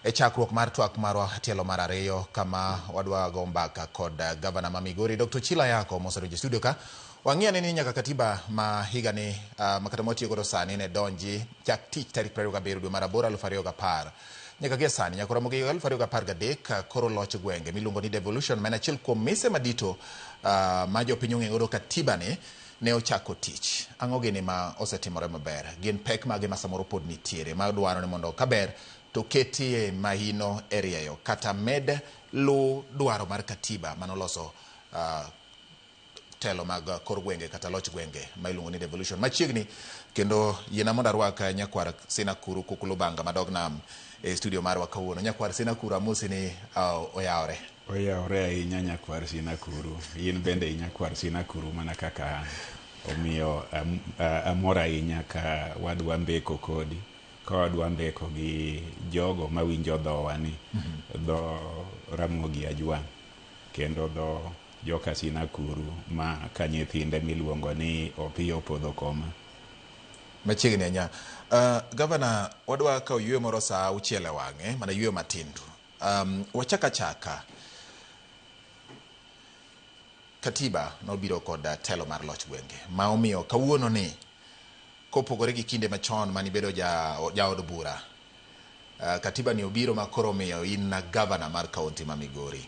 E chakruok mar twak marwa tielo mar ariyo kama wadwa go mbaka kod gavana ma Migori Dr. Chila Yako moserojo studio ka. Wang'iya ni nyaka katiba ma higa ni makata motiyo godo sani ne donji chak tich tarik 27 dwe mar 8 2010. Nyaka gie sani nyakora mogi 2013 koro loch gwenge miluongo ni devolution mana achiel kuom mise madito ma jopiny ong'eyo godo katiba ni ne ochako tich. Ang'o gini ma osetimore maber? Gin pek mage ma samoro pod nitiere ma dwaro ni mondo kaber to ketie mahino e rieyo kata med lu dwaro mar katiba manoloso telo mag kor gwenge kata loch gwenge ma iluongo ni devolution machiegni kendo yiena mondo arwak nyakwar Sinakuru Kukulubanga madognam e studio marwa kawuono. Nyakwar Sinakuru amosi ni oyawore ahinya nyakwar Sinakuru, in bende nyakwar Sinakuru mana kaka omiyo amor ahinya ka wadwa mbeko kodi ka wadwa mbeko gi jogo mawinjo dhowa ni dho Ramogi Ajwang' kendo dho joka Sinakuru ma ka nyithinde miluongo ni Opiyo Podho Koma machiegni anya. Gavana, wadwa ka ywe moro saa 6 e wang'e mana ywe matindo. Wachaka katiba nobiro kod telo mar loch gwenge ma omiyo kawuono ni kopogore gi kinde machon mani bedo jaod bura, katiba ni obiro ma koro omiyo in gavana mar kaunti ma Migori.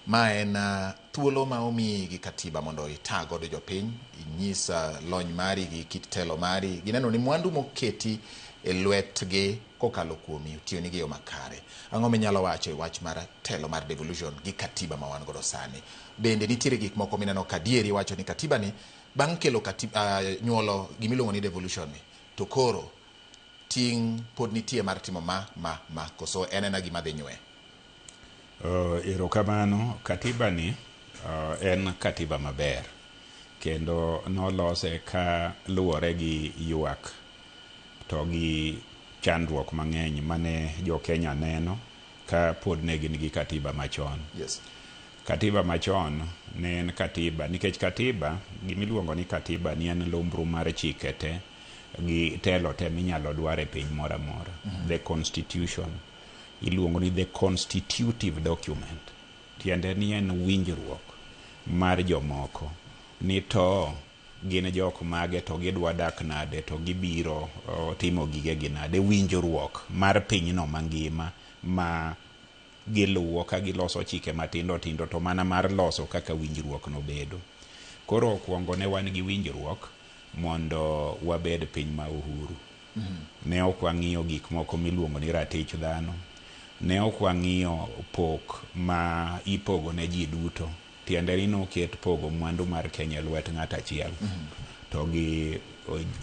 Ma en thuolo ma omi gi katiba mondo ita godo jopiny, inyisa lony mari gi kit telo mari, gineno ni mwandu moketi e lwetgi kokalo kuomi tiyo nigi yo makare. Ang'o minyalo wacho e wach mar telo mar devolution gi katiba ma wan godo sani? Bende nitiere gik moko mineno kadieri wacho ni katiba ni bang' kelo nyuolo gimiluongo ni devolution ni to koro ting' pod nitie mar timo ma koso en gima dhi nywe? Erokamano, katiba ni en katiba maber kendo nolose ka luwore gi ywak to gi chandruok mang'eny mane jo Kenya neno ka pod ne gin gi katiba machon. Yes. Katiba machon ne en katiba, nikech katiba gimiluongo ni katiba ni en lumbru mar chike te gi telo te minyalo dwar e piny mora mora. The constitution iluongo ni the constitutive document, tiende ni en winjruok mar jomoko ni to gin jok mage to gidwa dak nade to gibiro timo gige gi nade, winjruok mar pinyno mangima ma giluwo ka giloso chike matindo tindo to mana mar loso kaka winjruok no bedo. Koro okuongo ne wan gi winjruok mondo wabed piny ma uhuru. Ne ok wang'iyo gik moko miluongo ni ratich dhano, ne ok wang'iyo pok ma ipogo ne ji duto, tiende ni noket pogo mwandu mar Kenya lwet ng'at achiel to gi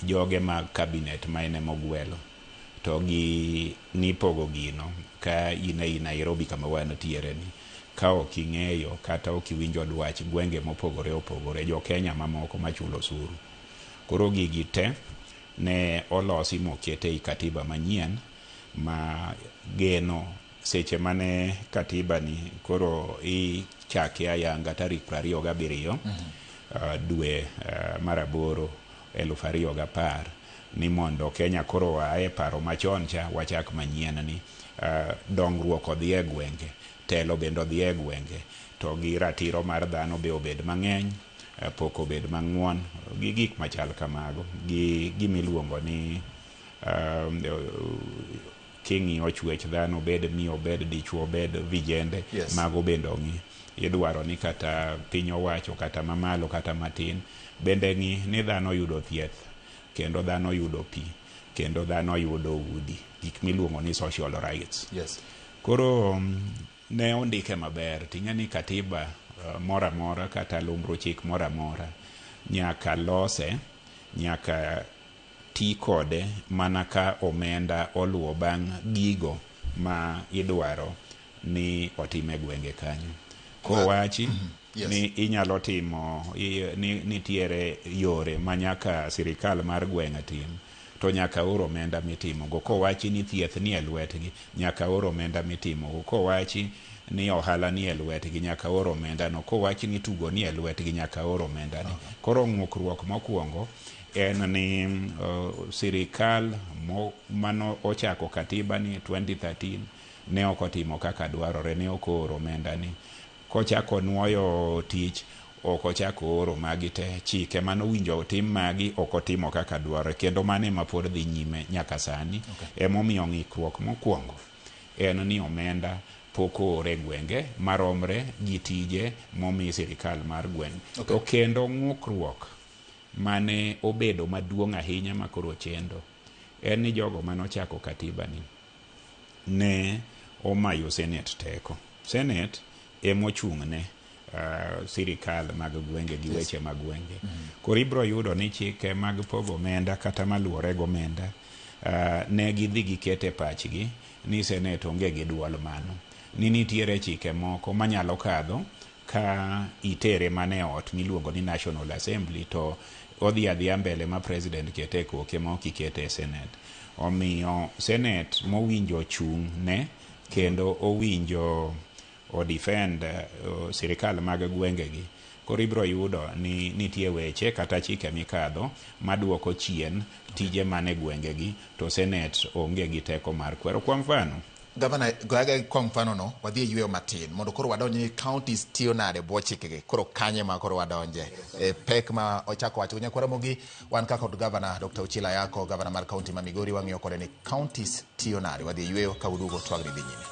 joge mag cabinet ma ene mogwelo to gi nipogo gino ka ine i Nairobi kama wan tiere ni, ka ok ing'eyo kata ok iwinjo dwach gwenge mopogore opogore jo Kenya mamoko machulo osuru. Koro gigi te ne olosi mokete i katiba manyien ma geno seche mane katiba ni koro ichake ayanga tarik 27 dwe mar 8 2010 ni mondo Kenya koro wae paro machon cha wachak manyien ni dongruok odhi e gwenge, telo bendo odhi e gwenge to gi ratiro mar dhano be obed mang'eny, pok obed mang'won gi gik machal kamago gi gimiluongo ni king'iyo chwech dhano bed miyo bed dichuo bed vijende. Yes. Mago bendo ng'i idwaro ni kata piny owacho kata mamalo kata matin bende ng'i ni dhano yudo thieth kendo dhano yudo pi kendo dhano yudo udi, gik miluongo ni social rights. Yes. Koro ne ondike maber, ting'e ni katiba mora mora kata lumbru chik mora mora nyaka lose, nyaka ti kode mana ka omenda oluwo bang' gigo ma idwaro ni otime gwenge kanyo. Kowachi Yes. ni inyalo timo nitiere yore ma nyaka sirikal mar gwenge tim to nyaka oro omenda mitimo go. Kowachi ni thieth ni e lwetgi nyaka oro omenda mitimo go. Kowachi ni ohala ni e lwetgi nyaka oro omenda no. Kowachi ni tugo ni e lwetgi nyaka oro omenda ni. Koro ng'ukruok mokwongo en ni sirikal mano ochako katiba ni 2013 ne ok otimo kaka dwarore, ne okoro omenda ni kochako nuoyo tich ok ochako oro magi te chike mano winjo otim magi ok otimo kaka dwarore, kendo mane ma pod dhi nyime nyaka sani. Emomiyo ng'ikruok mokwongo en ni omenda pok ore gwenge maromre gi tije momi sirikal mar gweng'. To kendo ng'ukruok mane obedo maduong' ahinya makoro chendo en ni jogo mane ochako katiba ni ne omayo Senate teko. Senate emochung' ne sirikal mag gwenge gi weche mag gwenge. Koro ibro yudo ni chike mag pogo omenda kata maluwore gi omenda ne gidhi gikete pachgi ni Senate onge gi duol mano, ni nitiere chike moko manyalo kadho ka itere mane ot miluongo ni National Assembly to odhi adhiya mbele ma president kete koke ma ok ikete e Senate. Omiyo Senate mowinjo chung' ne kendo owinjo o defend sirikal mag gwengegi, koro ibro yudo ni nitie weche kata chike mikadho maduoko chien tije mane gwengegi to Senate onge gi teko mar kwero. Kwa mfano Gavana goyaga kwa mfano no wadhi yweyo matin mondo koro wadonje ni counties tiyo nade bwo chikegi, koro kanye ma koro wadonje pek ma ochako wacho nyakwara mogi wan kaka od Gavana Dr. Ochila Yako, Gavana mar county ma Migori, wang'iyo kode ni counties tiyo nade. Wadhi yweyo ka udugo twagri dhi nyime.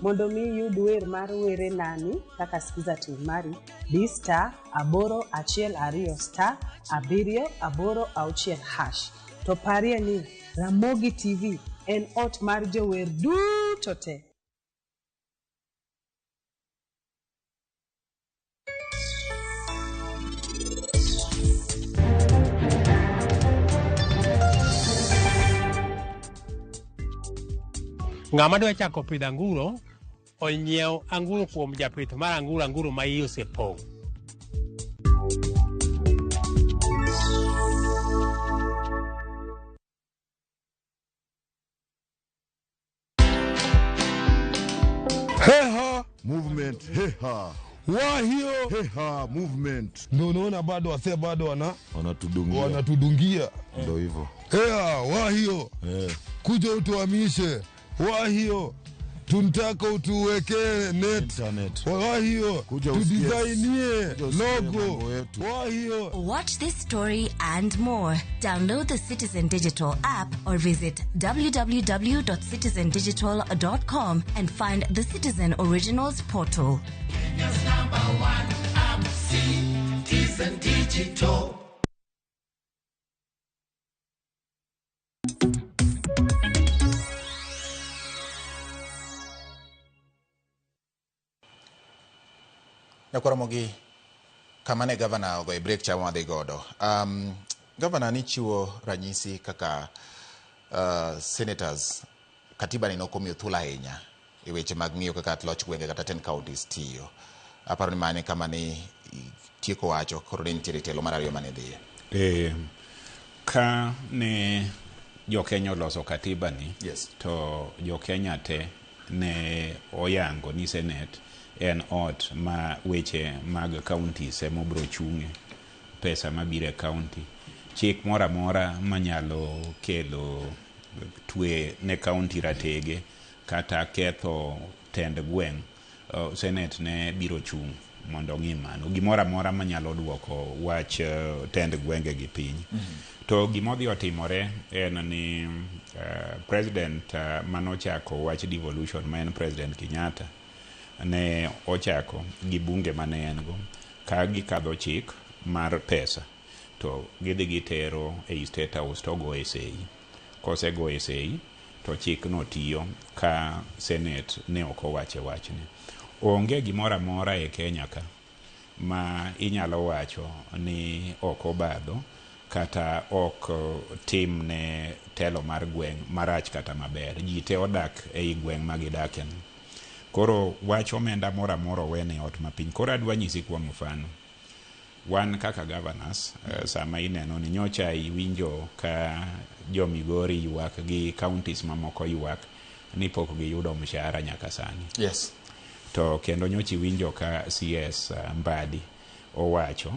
Mondo mi yud wer mar were nani kaka sikiza timari di star 812 star 786#. To parie ni Ramogi TV en ot mar jower duto te. Ng'ama dwa chako pidho anguro onyiew anguro kuom japith mar anguro ma iye osepong'. Heha movement, heha Wahio heha movement. ndio unaona bado wasee bado wanatudungia. Ndio hivyo. Heha wahio kuja utuhamishe. Wahio tunataka utuwekee net. Wahio tudisainie logo. Wahio. Watch this story and more. Download the Citizen Digital app or visit www.citizendigital.com and find the Citizen Originals portal. Kenya's #1 app, Citizen Digital. Nyakwara mogi kamane Gavana ogoye break cha wadhi godo. Gavana ni chiwo ranyisi kaka senators katiba ni nokomiyo thula ahinya e weche mag ng'iyo kaka loch gwenge kata 10 counties tiyo. Aparo ni mane kama ni tieko wacho koro ni nitiere telo mar ariyo mane dhiye. Ka ne jo Kenya loso katiba ni, to jo Kenya te ne oyango ni Senate en ot ma weche mag counties emobro chung'e, pesa mabiro e county, chik mora mora manyalo kelo twe ne county ratege kata ketho tend gweng', Senate ne biro chung' mondo ng'i mano, gimora mora manyalo duoko wach tend gwenge gi piny. To gimodhi otimore en ni president manochako wach devolution ma en President Kenyatta ne ochako gi bunge mane en go ka gikadho chik mar pesa to gidhi gitero e State House to go sei. Kose go sei to chik no tiyo ka Senate ne ok owache wachne. Onge gimora mora e Kenya ka ma inyalo wacho ni ok obadho kata ok tim ne telo mar gweng' marach kata maber. Ji te odak ei gweng' ma gidakie. Koro wach omenda moro amora wene ot mapiny. Koro adwa nyisi kuom mfano. Wan kaka governors, sama ineno ni nyocha iwinjo ka jo Migori ywak gi counties mamoko ywak ni pok giyudo mshahara nyaka sani. Yes. To kendo nyocha iwinjo ka CS Mbadi owacho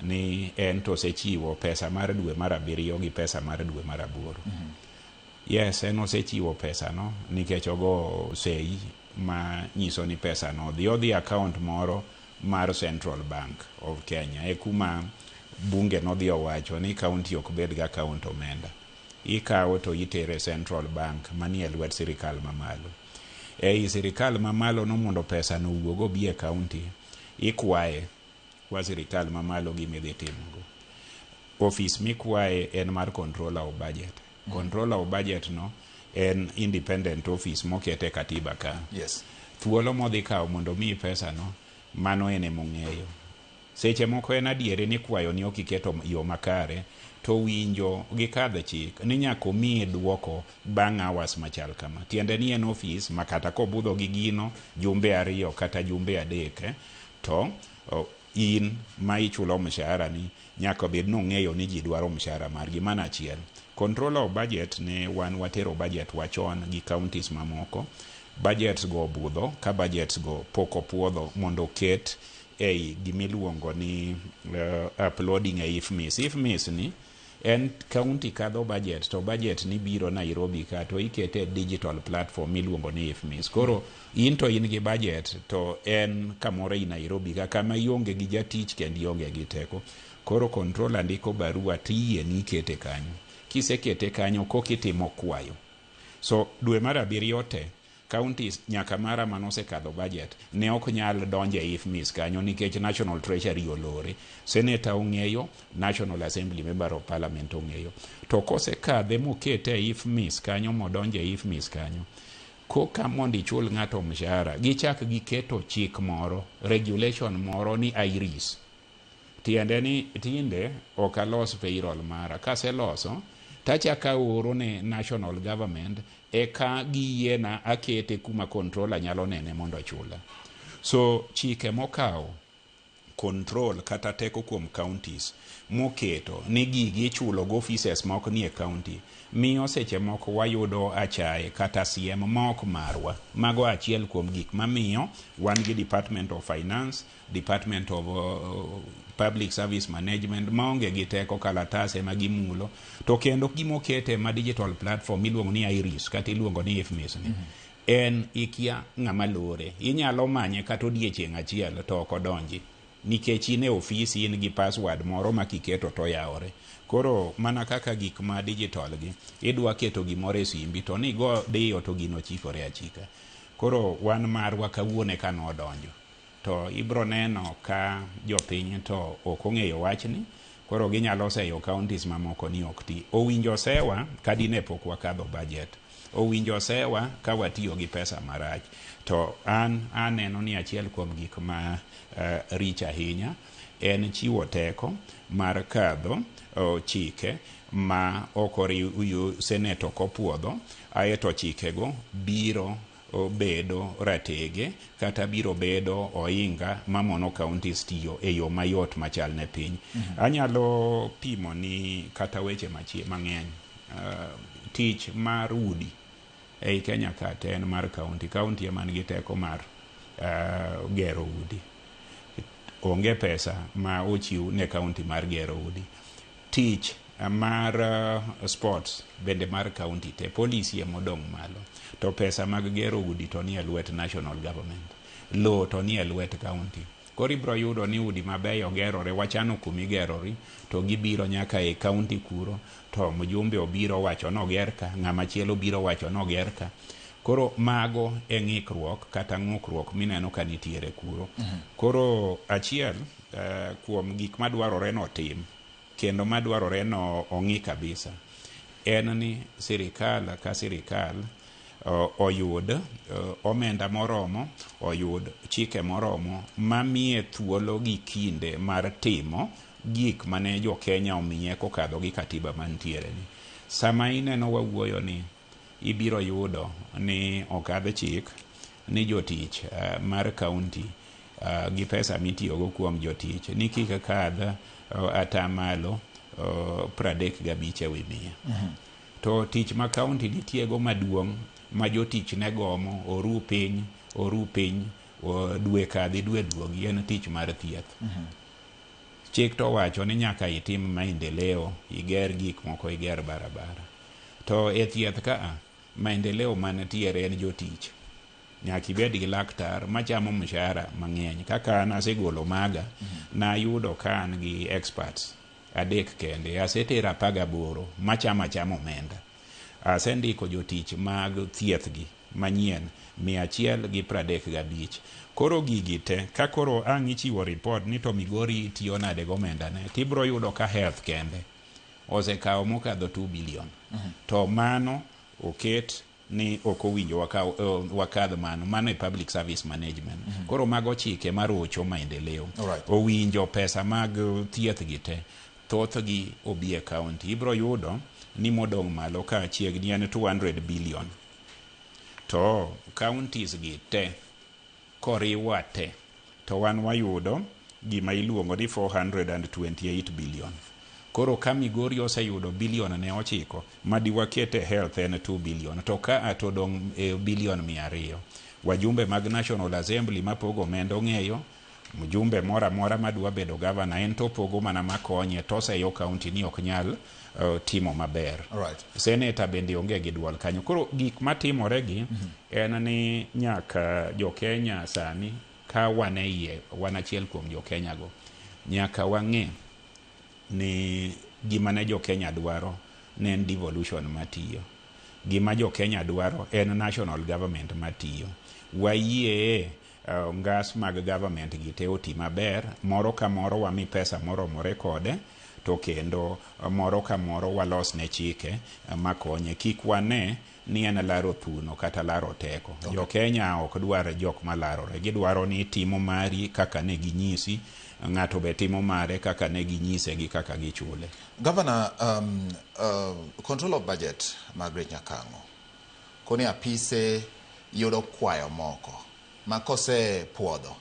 ni en to osechiwo pesa mar dwe mar 7 gi pesa mar dwe mar 8. Yes, en osechiwo pesa no nikech ogo sei ma nyiso ni pesa no odhi account moro mar Central Bank of Kenya. E kuma bunge no dhi owacho ni county ok bed ga account omenda. Ikawo to itere Central Bank manie lwet sirikal mamalo. Ei sirikal mamalo no mondo pesa no wuogo bi e county, ikwaye kwa sirikal mamalo gi midhi timogo. Office mikwaye en mar controller of budget. Controller of budget no en independent office mokete katiba ka. Yes. Thuolo modhi kawo mondo mi pesa no, mano ene mong'eyo. Seche moko en adiere ni kwayo ni okiketo yo makare, to winjo gi kadhe chik ni nyako mi duoko bang' hours machal kama. Tiende ni en office makata kobudho gi gino jumbe 2 kata jumbe 3, to in ma ichulo mshahara ni nyaka bed nong'eyo ni ji dwaro mshahara margi. Mana achiel. Controller of budget ne wan watero budget wachon gi counties mamoko. Budgets go budho, ka budgets go poko puodho mondo ket ei gimiluongo ni uploading e IFMIS. IFMIS ni en county kadho budget, to budget ni biro Nairobi ka to ikete digital platform miluongo ni IFMIS. Koro in to in gi budget to en kamoro i Nairobi ka kama ionge gi jatich kendo ionge gi teko. Koro controller ndiko barua tiye ni kete kanyo. Kisekete kanyo kokitimo kwayo. So dwe mar 7 te counties nyaka mara manose kadho budget ne ok nyal donje IFMIS kanyo nikech National Treasury olore. Senator ong'eyo, National Assembly Member of Parliament ong'eyo. To kose kadhe mokete IFMIS kanyo modonje IFMIS kanyo, koka mondo ichul ng'ato mshahara, gichak giketo chik moro, regulation moro ni IRIS. Tiende ni tinde ok alos payroll mara. Kase loso, tachaka oro ne national government eka giyiena akete kuma controller nyalo nene mondo chula. So chike mokawo control kata teko kuom counties moketo ni gigi chulo go offices moko nie county miyo seche moko wayudo achaye kata siem mok marwa. Mago achiel kuom gik mamiyo wan gi Department of Finance, Department of Public Service Management maonge gi teko kalatase magimulo, to kendo gimokete ma digital platform iluongo ni IRIS kata iluongo ni IFMIS ni en ikia ng'ama lore. Inyalo manye kata odiechieng' achiel to ok odonji nikech in e ofisi in gi password moro ma kiketo to yawore. Koro mana kaka gik ma digital gi idwa keto gimoro e simbi to ni go diyo to gino chikore achika. Koro wan marwa kawuone ka nodonjo, to ibro neno ka jopiny to ok ong'eyo wachni. Koro ginyalo seyo counties mamoko ni ok ti. Owinjo sewa ka dine pok wakadho budget. Owinjo sewa ka watiyo gi pesa marach. To aneno ni achiel kuom gik ma richa ahinya en chiwo teko mar kadho chike ma okoriu seneto kopuodho, aeto chikego biro bedo ratege kata biro bedo oinga mamono counties tiyo e yo mayot machal ne piny. Anyalo pimo ni kata weche mang'eny. Tich mar udi ei Kenya kata en mar county. County ema nigi teko mar gero udi. Onge pesa ma ochiw ne county mar gero udi. Tich mar sports bende mar county te. Policy emodong' malo. To pesa mag gero udi to nie lwet national government. Law to nie lwet county. Koro ibro yudo ni udi mabeyo gerore, wachano kumigerori, to gibiro nyaka e county kuro, to mjumbe obiro wacho noger ka, ng'ama chielo biro wacho noger ka. Koro mago e ng'ikruok kata ng'ukruok mineno ka nitiere kuro. Koro achiel kuom gik madwarore no tim, kendo madwarore no ong'i kabisa, en ni sirikal ka sirikal oyud omenda moromo, oyud chike moromo mamiye thuolo gi kinde mar timo gik mane jo Kenya omiye kokadho gi katiba mantiere ni. Sama ineno wawuoyo ni, ibiro yudo ni okadh chik ni jotich mar kaunti gi pesa mitiyogo kuom jotich ni kik kadh atamalo 35 ewi 100. To tich ma kaunti nitiego maduong' ma jotich ne gomo oru piny dwe kadhi dwe duogi en tich mar thieth. Chik to wacho ni nyaka itim maendeleo, iger gik moko, iger barabara. To e thieth ka maendeleo manitiere en jotich. Nyaka ibed gi laktar machamo mshahara mang'eny. Kaka an asegolo maga, na yudo ka an gi experts 3 kende, asetero 18 machamo omenda. Asendiko jotich mag thieth gi manyien 135. Koro gigi te, ka koro ang' ichiwo report ni to Migori tiyo nade gomenda ne, tibro yudo ka health kende osekawo mokadho 2 billion. To mano oket ni okowinjo wakadh mano e public service management. Koro mago chike marocho maendeleo. Owinjo pesa mag thieth gi te, thoth gi obie county. Ibro yudo ni modong' malo ka chiegni en 200 billion. To counties gi te koriwa te, to wan wayudo gima iluongo ni 428 billion. Koro ka Migori oseyudo billion ne 9 madiwakete health en 2 billion, to ka atodong' billion 200. Wajumbe mag National Assembly mapogo omenda ong'eyo, mjumbe mora madwa bedo governor en to pogo mana makonye, to seyo county ni ok nyal timo maber. Senator bende onge gi duol kanyo. Koro gik matimore gi en ni nyaka jo Kenya sani ka wane iye, wan achiel kuom jo Kenya go, nyaka wang'e ni gima ne jo Kenya dwaro ne en devolution matiyo. Gima jo Kenya dwaro en national government matiyo. Wayie ngas mag government gi te oti maber, moro ka moro wami pesa moromore kode, to kendo moro ka moro walos ne chike makonye. Kik wane ni en laro thuno kata laro teko. Jo Kenya ok dwar jok malarore, gidwaro ni timo mari kaka ne ginyisi, ng'ato be timo mare kaka ne ginyise gi kaka gichule. Governor, control of budget Margaret Nyakango, koni apise yudo kwayo moko makose puodho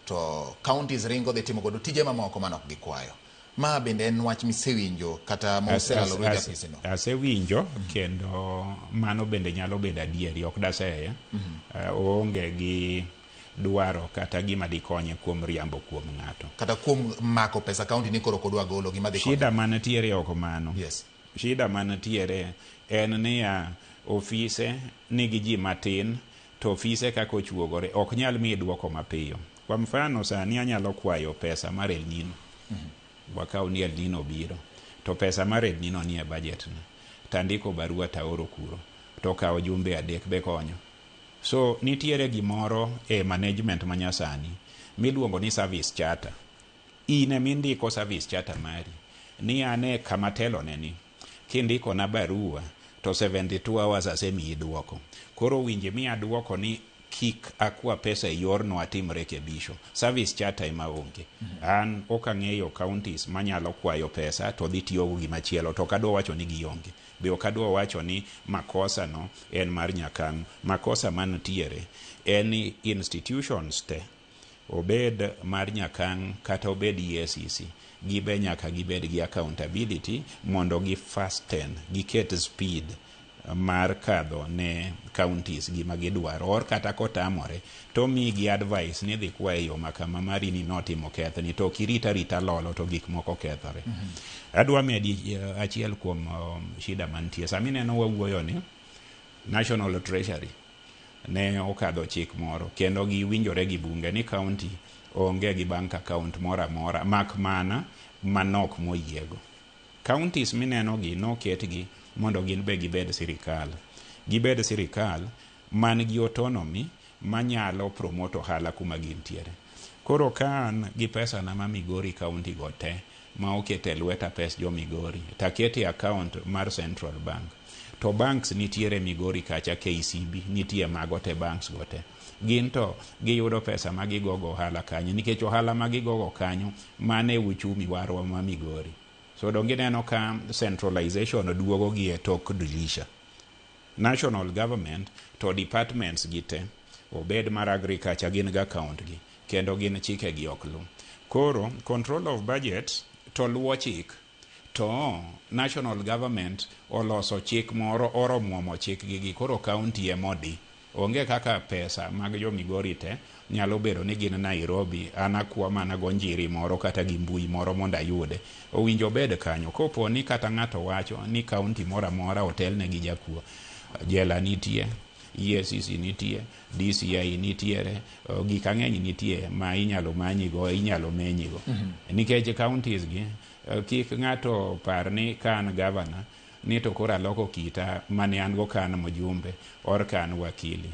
to counties ringo dhi timo godo tije mamoko manok gikwayo. Ma bende en wach misewinjo kata moselalo roja pisino? Asewinjo, kendo mano bende nyalo bedo adieri, ok daseye. Onge gi dwaro kata gima dikonye kuom riambo kuom ng'ato. Kata kuom mako pesa county ni koro kodwa golo gima dhi konye. Shida manitiere ok mano. Yes. Shida manitiere en niya, ofise nigi ji matin, to ofise kako chuogore ok nyal mi duoko mapiyo. Kwa mfano sani anyalo kwayo pesa mar El Nino. Wakao ni El Nino biro, to pesa mar El Nino ni e budget na, tandiko barua taoro kuro, to kao jumbe 3 be konyo. So nitiere gimoro e management manyasani miluongo ni service charter. Ine mindiko service charter mari ni ane kama telo neni, kindiko na barua to 72 hours asemi duoko. Koro winje mi aduoko ni kik akwa pesa yorno atim rekebisho. Service charter ima onge. An okang'eyo counties manyalo kwayo pesa to dhi tiyo gi machielo, to kadwa wacho ni gionge. Be okadwa wacho ni makosa no en mar Nyakango. Makosa manitiere en institutions te, obed mar Nyakango kata obed EACC, gibe nyaka gibed gi accountability mondo gi fasten, giket speed mar kadho ne counties gima gidwaro. Or kata kotamore to migi advice ni dhi kwa yo makama mari ni notimo kethni, to kirita rita lolo to gik moko kethore. Adwa medi achiel kuom shida mantie. Sami neno wawuoyo ni National Treasury ne okadho chik moro, kendo giwinjore gi bunge ni county onge gi bank account mora mora mak mana manok moyiego. Counties mineno gi noketgi mondo gin be gibed sirikal. Gibed sirikal man gi autonomy manyalo promote ohala kuma gintiere. Koro kan gi pesa na ma Migori county gote ma okete lweta pes jo Migori, taketi account mar Central Bank, to banks nitiere Migori kacha, KCB nitie, mago te banks gote gin to giyudo pesa ma gigogo ohala kanyo, nikech ohala ma gigogo kanyo mane uchumi warwa ma Migori. So dongi neno ka centralization duogo gi e tok dirisha. National government to departments gite obed mar agriculture gin ga account gi kendo gin chike gi ok lu. Koro control of budget to luwo chik, to national government oloso chik moro, oro muomo chik gi koro county emodi. Onge kaka pesa mag jo Migori te nyalo bedo ni gin Nairobi, anakwa mana go njiri moro kata gi mbui moro mondo ayude. Owinjo bed kanyo. Kopo ni kata ng'ato wacho ni county mora mora hotel ne gi jakuo, jela nitie, EACC nitie, DCI nitiere, gik ang'eny nitie ma inyalo manyigo, inyalo menyigo. Nikech counties gi kik ng'ato par ni kan governor ni to kora loko kita mane an go kan mjumbe or kan wakili.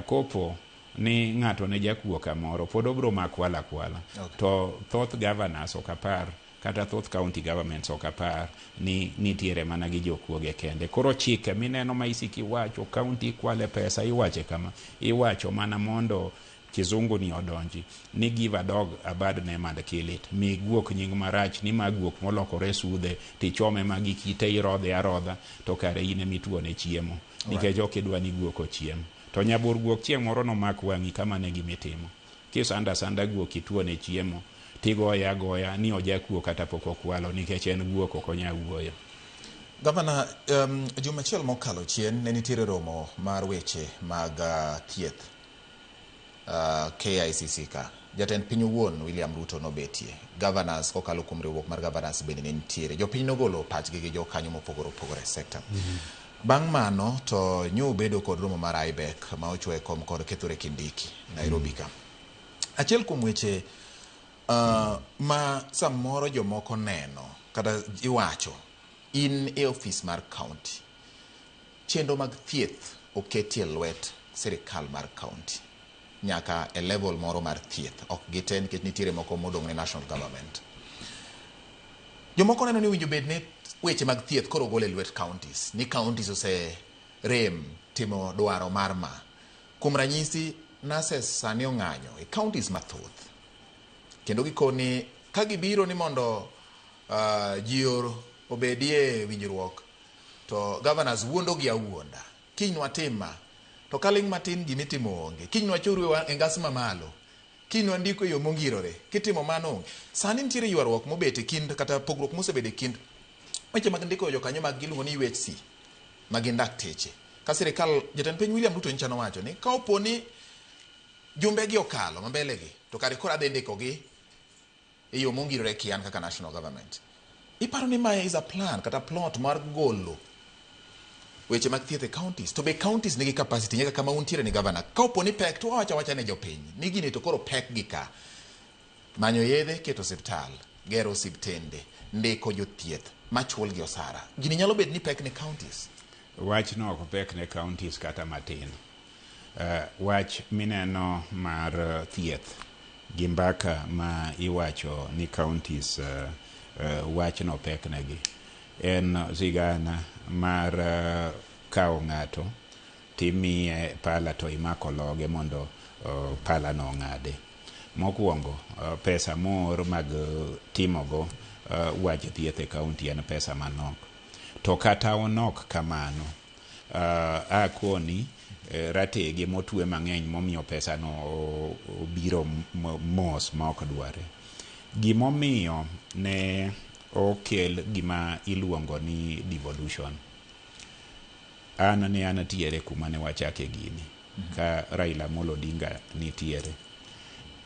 Kopo ni ng'ato ne jakuo kamoro pod obro makwala kwala. Okay. To thoth governors okapar kata thoth county governments okapar ni nitiere mana gi jokuoge kende. Koro chike mineno ma isiki wacho county kwale pesa iwache kama, iwacho mana mondo kizungu ni odonji ni give a dog a bad name and kill it. Mi guok nying marach ni ma guok molokore sudhe tichome magi kite irodhe arodha to kare ine mituo ne chiemo. Nikech okidwa ni guok ochiem. To nyabur guok chieng' moro no mak wangi kama ne gimitimo. Kisanda guok ituo ne chiemo tigoya goya ni ojakuo kata poko kwalo nikech en guok okonya wuoyo. Gavana, Jumachiel mokalo chien ne nitiere romo mar weche mag thieth KICC ka. Jatend piny owuon William Ruto nobetie. Governors kokalo kuom riwruok mar governors bende ne nitiere. Jopiny nogolo pachgi gi jokanyo mopogore opogore sector. Bang' mano to nyo bedo kod romo mar IBEC ma ochwe kom kod Kithure Kindiki Nairobi ka. Achiel kuom weche ma samoro jomoko neno kata iwacho in e office mar county, chenro mag thieth oketie lwet sirikal mar county nyaka e level moro mar thieth, ok giten nikech nitiere moko modong' ne national government. Jomoko neno ni winjo bed ni weche mag thieth koro gole lwet counties, ni counties ose rem timo dwaro mar ma. Kuom ranyisi nurses sani ong'anyo e counties mathoth, kendo gikoni ka gibiro ni mondo ji obedie winjruok to governors wuondo gi awuonda. Kinywa tima to kaling matin gimitimo onge. Kinywa churu e ngas mamalo, kinywa ndiko yo mongirore, kitimo mano. Sani nitiere ywaruok mobete kind kata pogruok mosebede kind weche mag ndiko jokanyo mag giluongo ni UHC mag dakteche. Ka sirikal jatend piny William Ruto nchano wacho ni ka oponi jumbe gi okalo mambele gi to kare kora dhi ndiko gi e yo mongirore kian kaka national government. Iparo ni mae is a plan kata plot mar golo weche mag thieth e counties. To be counties nigi capacity nyaka kama untiere ni governor. Ka oponi pek to wacha ne jopiny ni gini to koro pek gi ka. Manyo yedhe, keto osiptal, gero osiptende, ndiko jothieth, machul gi osara. Gini nyalo bet ni pek ne counties. Wach no ok pek ne counties kata matin. Wach mineno mar thieth gi mbaka ma iwacho ni counties wach no pek negi. En sigana mar kao ng'ato timiye pala to imako loge mondo pala no ng'ade. Mokwongo pesa mor mag timogo wach thieth e county en pesa manok. To kata onok kamano, akoni ratege motwe mang'eny momiyo pesa no biro mos ma ok dware. Gimomiyo ne okel gima iluongo ni devolution. An tiere kuma ne wachake gini. Ka Raila Amolo Odinga nitiere.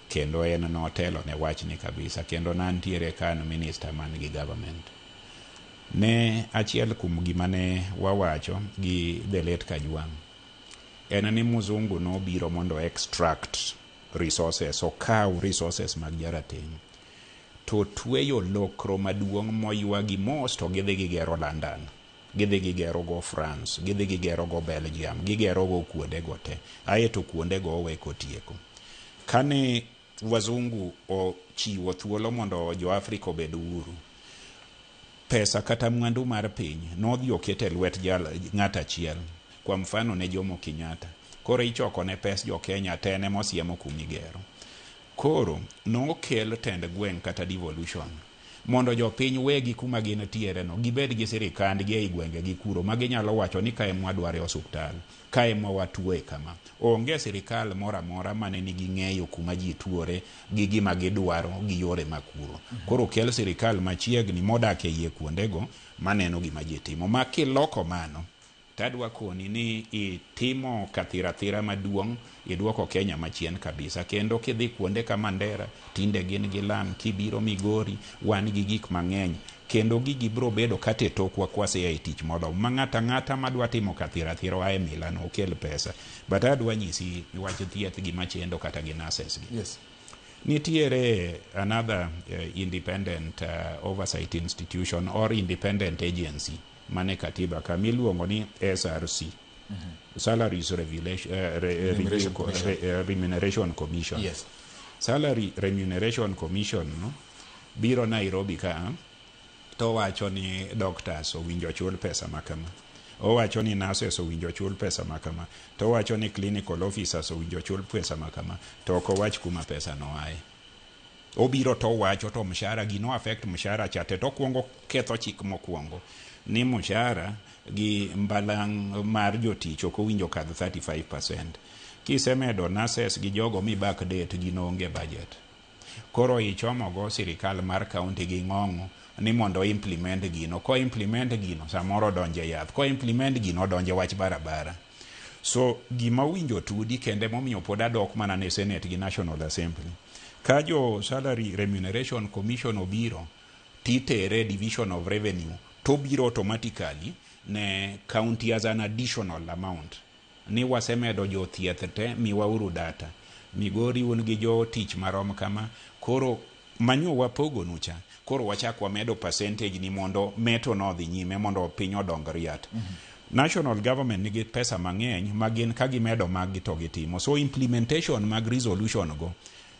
Kendo en notelo ne wach ni kabisa. Kendo nantiere kan minister man gi government. Ne achiel kum gima ne wawacho gi the late Kajwang'. En ni muzungu no biro mondo extract resources, okaw resources mag jarateng'. To tweyo lokro maduong' moywa gi mos to gidhi gigero London, gidhi gigero go France, gidhi gigero go Belgium, gigero go kuonde go te. Aeto kuonde go oweko tieko. Kane wazungu ochiwo thuolo mondo jo Afrika obed uhuru, pesa kata mwandu mar piny nodhi okete lwet ng'at achiel, kwa mfano ne Jomo Kenyatta. Koro ichoko ne pes jo Kenya tene mosiemo kumigero. Koro nokel tend gweng' kata devolution mondo jopiny wegi kuma gin tiere no gibed gi sirikandgi ei gwenge gi kuro ma ginyalo wacho ni kae mwadware osuptal, kae mwatuoe kama. Onge sirikal mora mora mane nigi ng'eyo kuma ji tuore gi gima gidwaro gi yore makuro. Koro kel sirikal machiegni modak e iye kuondego maneno gima ji timo. Ma kiloko mano tadwa koni ni itimo kathirathira maduong' iduoko Kenya machien kabisa. Kendo kidhi kuonde ka Mandera tinde gin gi lam, kibiro Migori wan gi gik mang'eny, kendo gigi biro bedo kate tokwa kwase e tich modo ma ng'ata madwa timo kathirathira ae Milano okel pesa. But adwa nyisi wach thieth gi machendo kata gi nurses gi. Yes. Nitiere another independent oversight institution or independent agency mane katiba kamiluongo ni SRC, Salaries Remuneration Commission. Yes. Salary Remuneration Commission no biro Nairobi ka to wacho ni doctors owinjo chul pesa makama, owacho ni nurses owinjo chul pesa makama, to wacho ni clinical officers owinjo chul pesa makama, to ok owach kuma pesa no ae. Obiro to wacho to mshahara gino affect mshahara chate, to kuongo ketho chik mokuongo ni mshahara gi mbalang' mar jotich ok owinjo kadh 35%. Kisemedo nurses gi jogo mi back date gino onge budget. Koro ichomogo sirikal mar county gi ng'ong'o ni mondo implement gino. Ko implement gino samoro donje yath, ko implement gino donje wach barabara. So gima winjo tudi kende momiyo pod adok mana ne Senate gi National Assembly. Ka jo Salary Remuneration Commission obiro titere Division of Revenue, to biro automatically ne county as an additional amount. Ni wasemedo jo thieth te miwauru data. Migori un gi jo tich marom kama, koro manyo wapogo nucha. Koro wachak wamedo percentage ni mondo meto no dhi nyime mondo piny odong riat. National government nigi pesa mang'eny magin kagimedo mag to gitimo. So implementation mag resolution go,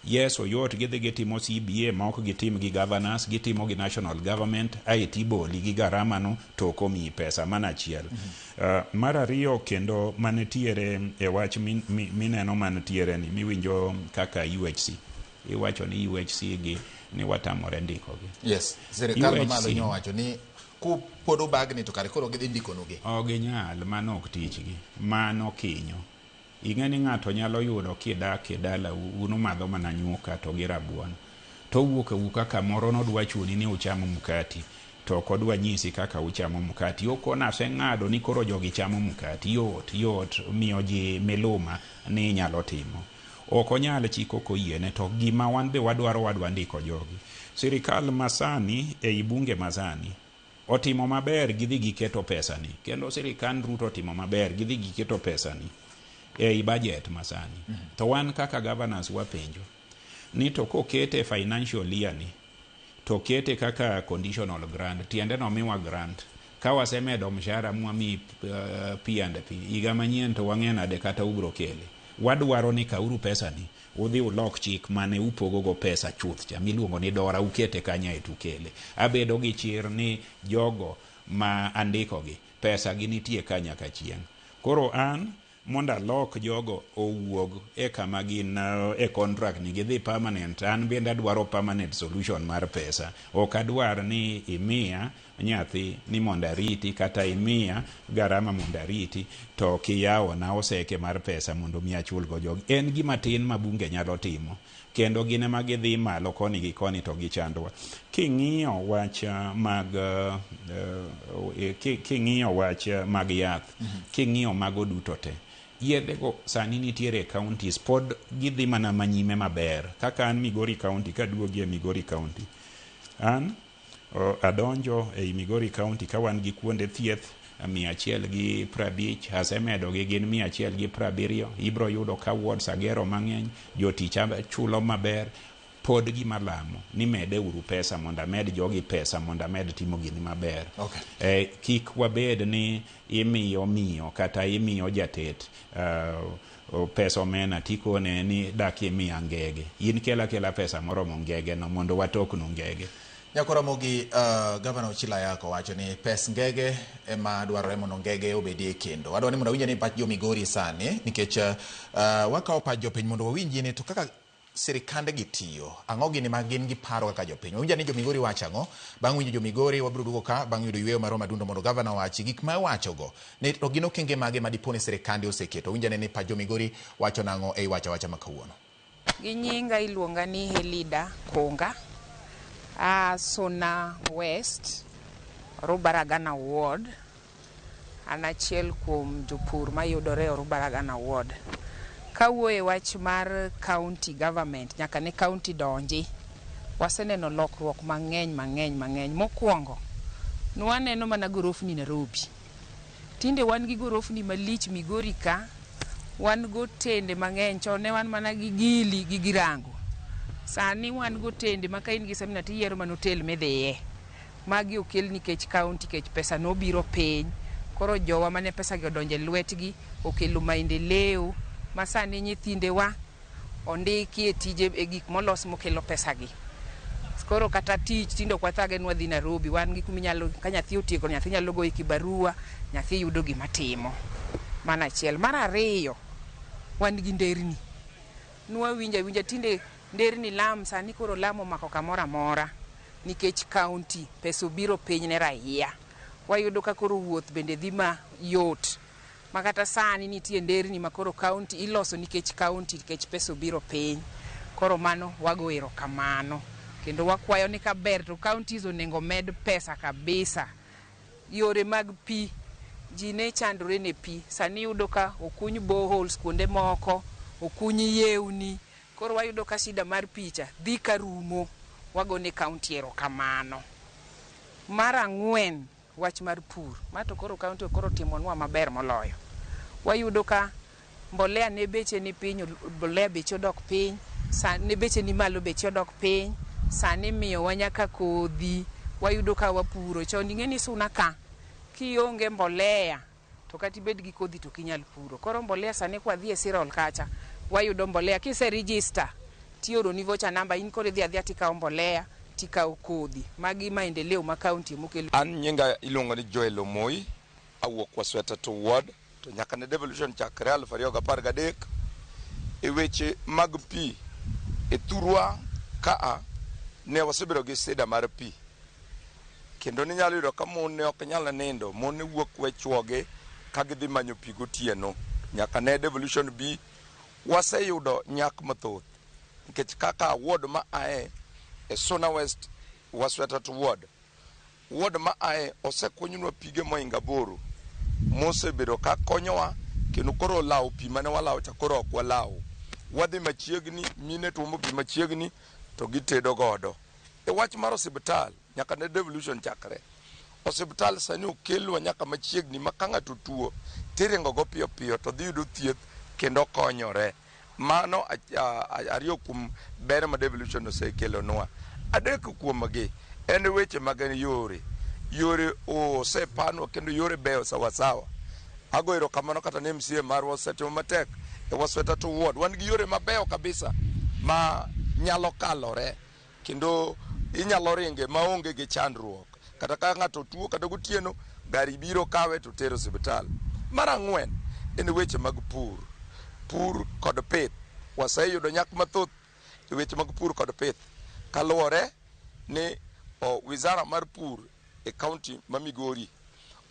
yes, oyot gidhi gitimo CBA ma ok gitim gi governors, gitimo gi national government, IT boli gi garama no to komi pesa mana achiel. Mar ariyo kendo manitiere e wach mineno manitiere ni miwinjo kaka UHC. Iwacho ni UHC gi ni watamore ndiko gi. Yes, sirikal malo nyo wacho ni ku podo bagni to kare koro gidhi ndiko nugi. Ginyal mano ok tich gi. Mano kinyo. Ing'eni ng'ato nyalo yudo kidak e dala unu madho mana nyuka to gi rabuon. To wuok kamoro nodwa chuni ni uchamo mkati. To kodwa nyisi kaka uchamo mkati. Okona seng'ado ni koro jogi chamo mkati. Yot miyo ji miluma ni nyalo timo. Okonyal chiko koyiene to gima wan be wadwa ndiko jogi. Sirikal masani e ibunge masani otimo maber gidhi giketo pesa ni. Kendo sirikal Ruto otimo maber gidhi giketo pesa ni e budget masani. To wan kaka governors wapenjo ni to kokete financial year ni to kete kaka conditional grant, tiende no miwa grant ka wasemedo mshahara mwami P&P iga manyien to wang'en ade kata ubro kele. Wadwaro ni kauru pesa ni udhi ulok chik mane upogogo pesa chuth cha miluongo ni dora ukete kanya etukele. Abedo gi chir ni jogo ma andiko gi pesa gi nitie kanya ka chieng'. Koro an monda lok jogo owuog e kama gin e contract ni gidhi permanent, an bende adwaro permanent solution mar pesa. Ok adwar ni imiya nyathi ni monda riti kata imiya garama monda riti to kiyawo na oseke mar pesa mondo mi achul go jogi. En gima tin mabunge nyalo timo kendo gine magidhi malo koni gi koni to gichandwa. King'iyo wach mag yath, king'iyo mago duto te yedhego sani nitiere counties pod gidhi mana manyime maber. Kaka an Migori County, kaduogi e Migori County, an adonjo e Migori County ka wan gi kuonde thieth 150, asemedo gi gin 170. Ibro yudo ka wards agero mang'eny, jotich chulo maber. Pod gima lamo ni mede uru pesa monda med jogi pesa monda med timo gini maber. Okay. Kik wabed ni imiyo kata imiyo jatet pesa omena tikone ni daki miya ngege. In kela pesa moromo ngege no mondo watoknu ngege. Nyakoromogi Governor Ochila Yako wacho ni pes ngege ema dwarore mondo ngege obedie kendo. Wadwa ni mondo winje ni pach jo Migori sani nikech wakawo pach jopiny mondo wawinji ni to kaka sirikande gitiyo. Ang'o gini ma gin giparo kaka jopiny. Winja ni jo Migori wacho ang'o, bang' winjo jo Migori wabiro duogo ka bang' yudo yweyo maro madundo mondo Governor wachi gik ma wachogo. Ne to gin okenge mage ma diponi sirikande oseketo. Winja ni pach jo Migori wacho nang'o ei wacha makawuono. Gi nyinga iluonga ni Helida Konga. Sona West, Rubaragana Ward, an achiel kuom jopur mayudore Rubaragana Ward. Kawuoye wach mar county government, nyaka ne county donji, waseneno lokruok mang'eny. Mokwongo, nwaneno mana gorofni Nairobi. Tinde wan gi gorofni malich Migori ka, wan go tende mang'eny, chone wan mana gi Gili gi Girango. Sani wan go tende ma ka in gi seminar tiyiero man hotel midhiye. Magi okel nikech county kech pesa no biro piny. Koro jowa mane pesa gi odonje lwetgi okelo maendeleo ma sani nyithindewa ondiki e tije e gik molos mokelo pesa gi. Koro kata tich tindo kwathage nwa dhi Nairobi, wan gi kuminyalo ka nyathi otieko nyathi nyalo goyo kibarua, nyathi yudo gima timo. Mana achiel. Mar ariyo, wan gi nderni. Nwa winja tinde nderni lam sani koro lam omako kamora mora nikech county pesa biro piny ne raia. Wayudo ka koro wuoth bende dhi ma yot. Makata sani nitie nderni ma koro county iloso nikech county nikech pesa biro piny. Koro mano wago erokamano. Kendo wakwayo ni kaber to counties onego med pesa kabisa. Yore mag pi, ji ne chandore ne pi. Sani yudo ka okuny boreholes kuonde moko, okuny yewni. Koro wayudo ka shida mar picha dhi karumo, wago ne county erokamano. Mar ang'wen, wach mar pur. Mato koro county koro timonwa maber moloyo. Wayudo ka mbolea ne beche ni piny, mbolea beche odok piny, ne beche ni malo beche odok piny, sani miyo wanyaka kodhi, wayudo ka wapuro. Chon ing'eni suna ka, kionge mbolea, to kati bed gi kodhi to kinyal puro. Koro mbolea sani kwa dhi e Sirol kacha, wayudo mbolea. Kise register, tioro ni vocha namba, in kore dhi adhia tikao mbolea, tikao kodhi. Magi maendeleo ma county mokelo. An nyinga iluongo ni Joel Omoi, awuok kwa Sweta to Ward, to nyaka ne devolution chakre 2013 e weche mag pi e thurwa kaa ne wasebedo gi sida mar pi. Kendo ni nyalo yudo ka mon ne ok nyalo nindo, mon ne wuok we chwoge ka gidhi manyo pi gotieno. Nyaka ne devolution bi waseyudo nyak mathoth. Nikech kaka ward ma ae e Sona West Wasweta to Ward. Ward ma ae osekunywa pige moinga boro. Mose bedo ka konyowa kendo koro lao pi mane walao cha koro ok walao. Wadhi machiegni, mine tuomo pi machiegni to gitedo godo. E wach mar osiptal nyaka ne devolution chakre. Osiptal sani okelwa nyaka machiegni ma ka ng'ato tuo tiringo go piyo to dhi yudo thieth kendo konyore. Mano ariyo kuom ber ma devolution osekelonwa. Adek kuomgi en weche mag yore osepanwa kendo yore beyo sawasawa. Ago erokamano kata ne MCA marwa osetimo matek e Wasweta to Ward. Wan gi yore mabeyo kabisa ma nyalo kalore kendo inyalo ringe maonge gi chandruok. Kata ka ng'ato tuo kata gotieno, gari biro kawe to tero osiptal. Mar ang'wen en weche mag pur kod pith. Waseyudo nyak mathoth e weche mag pur kod pith. Kaluwore ni wizara mar pur e county ma Migori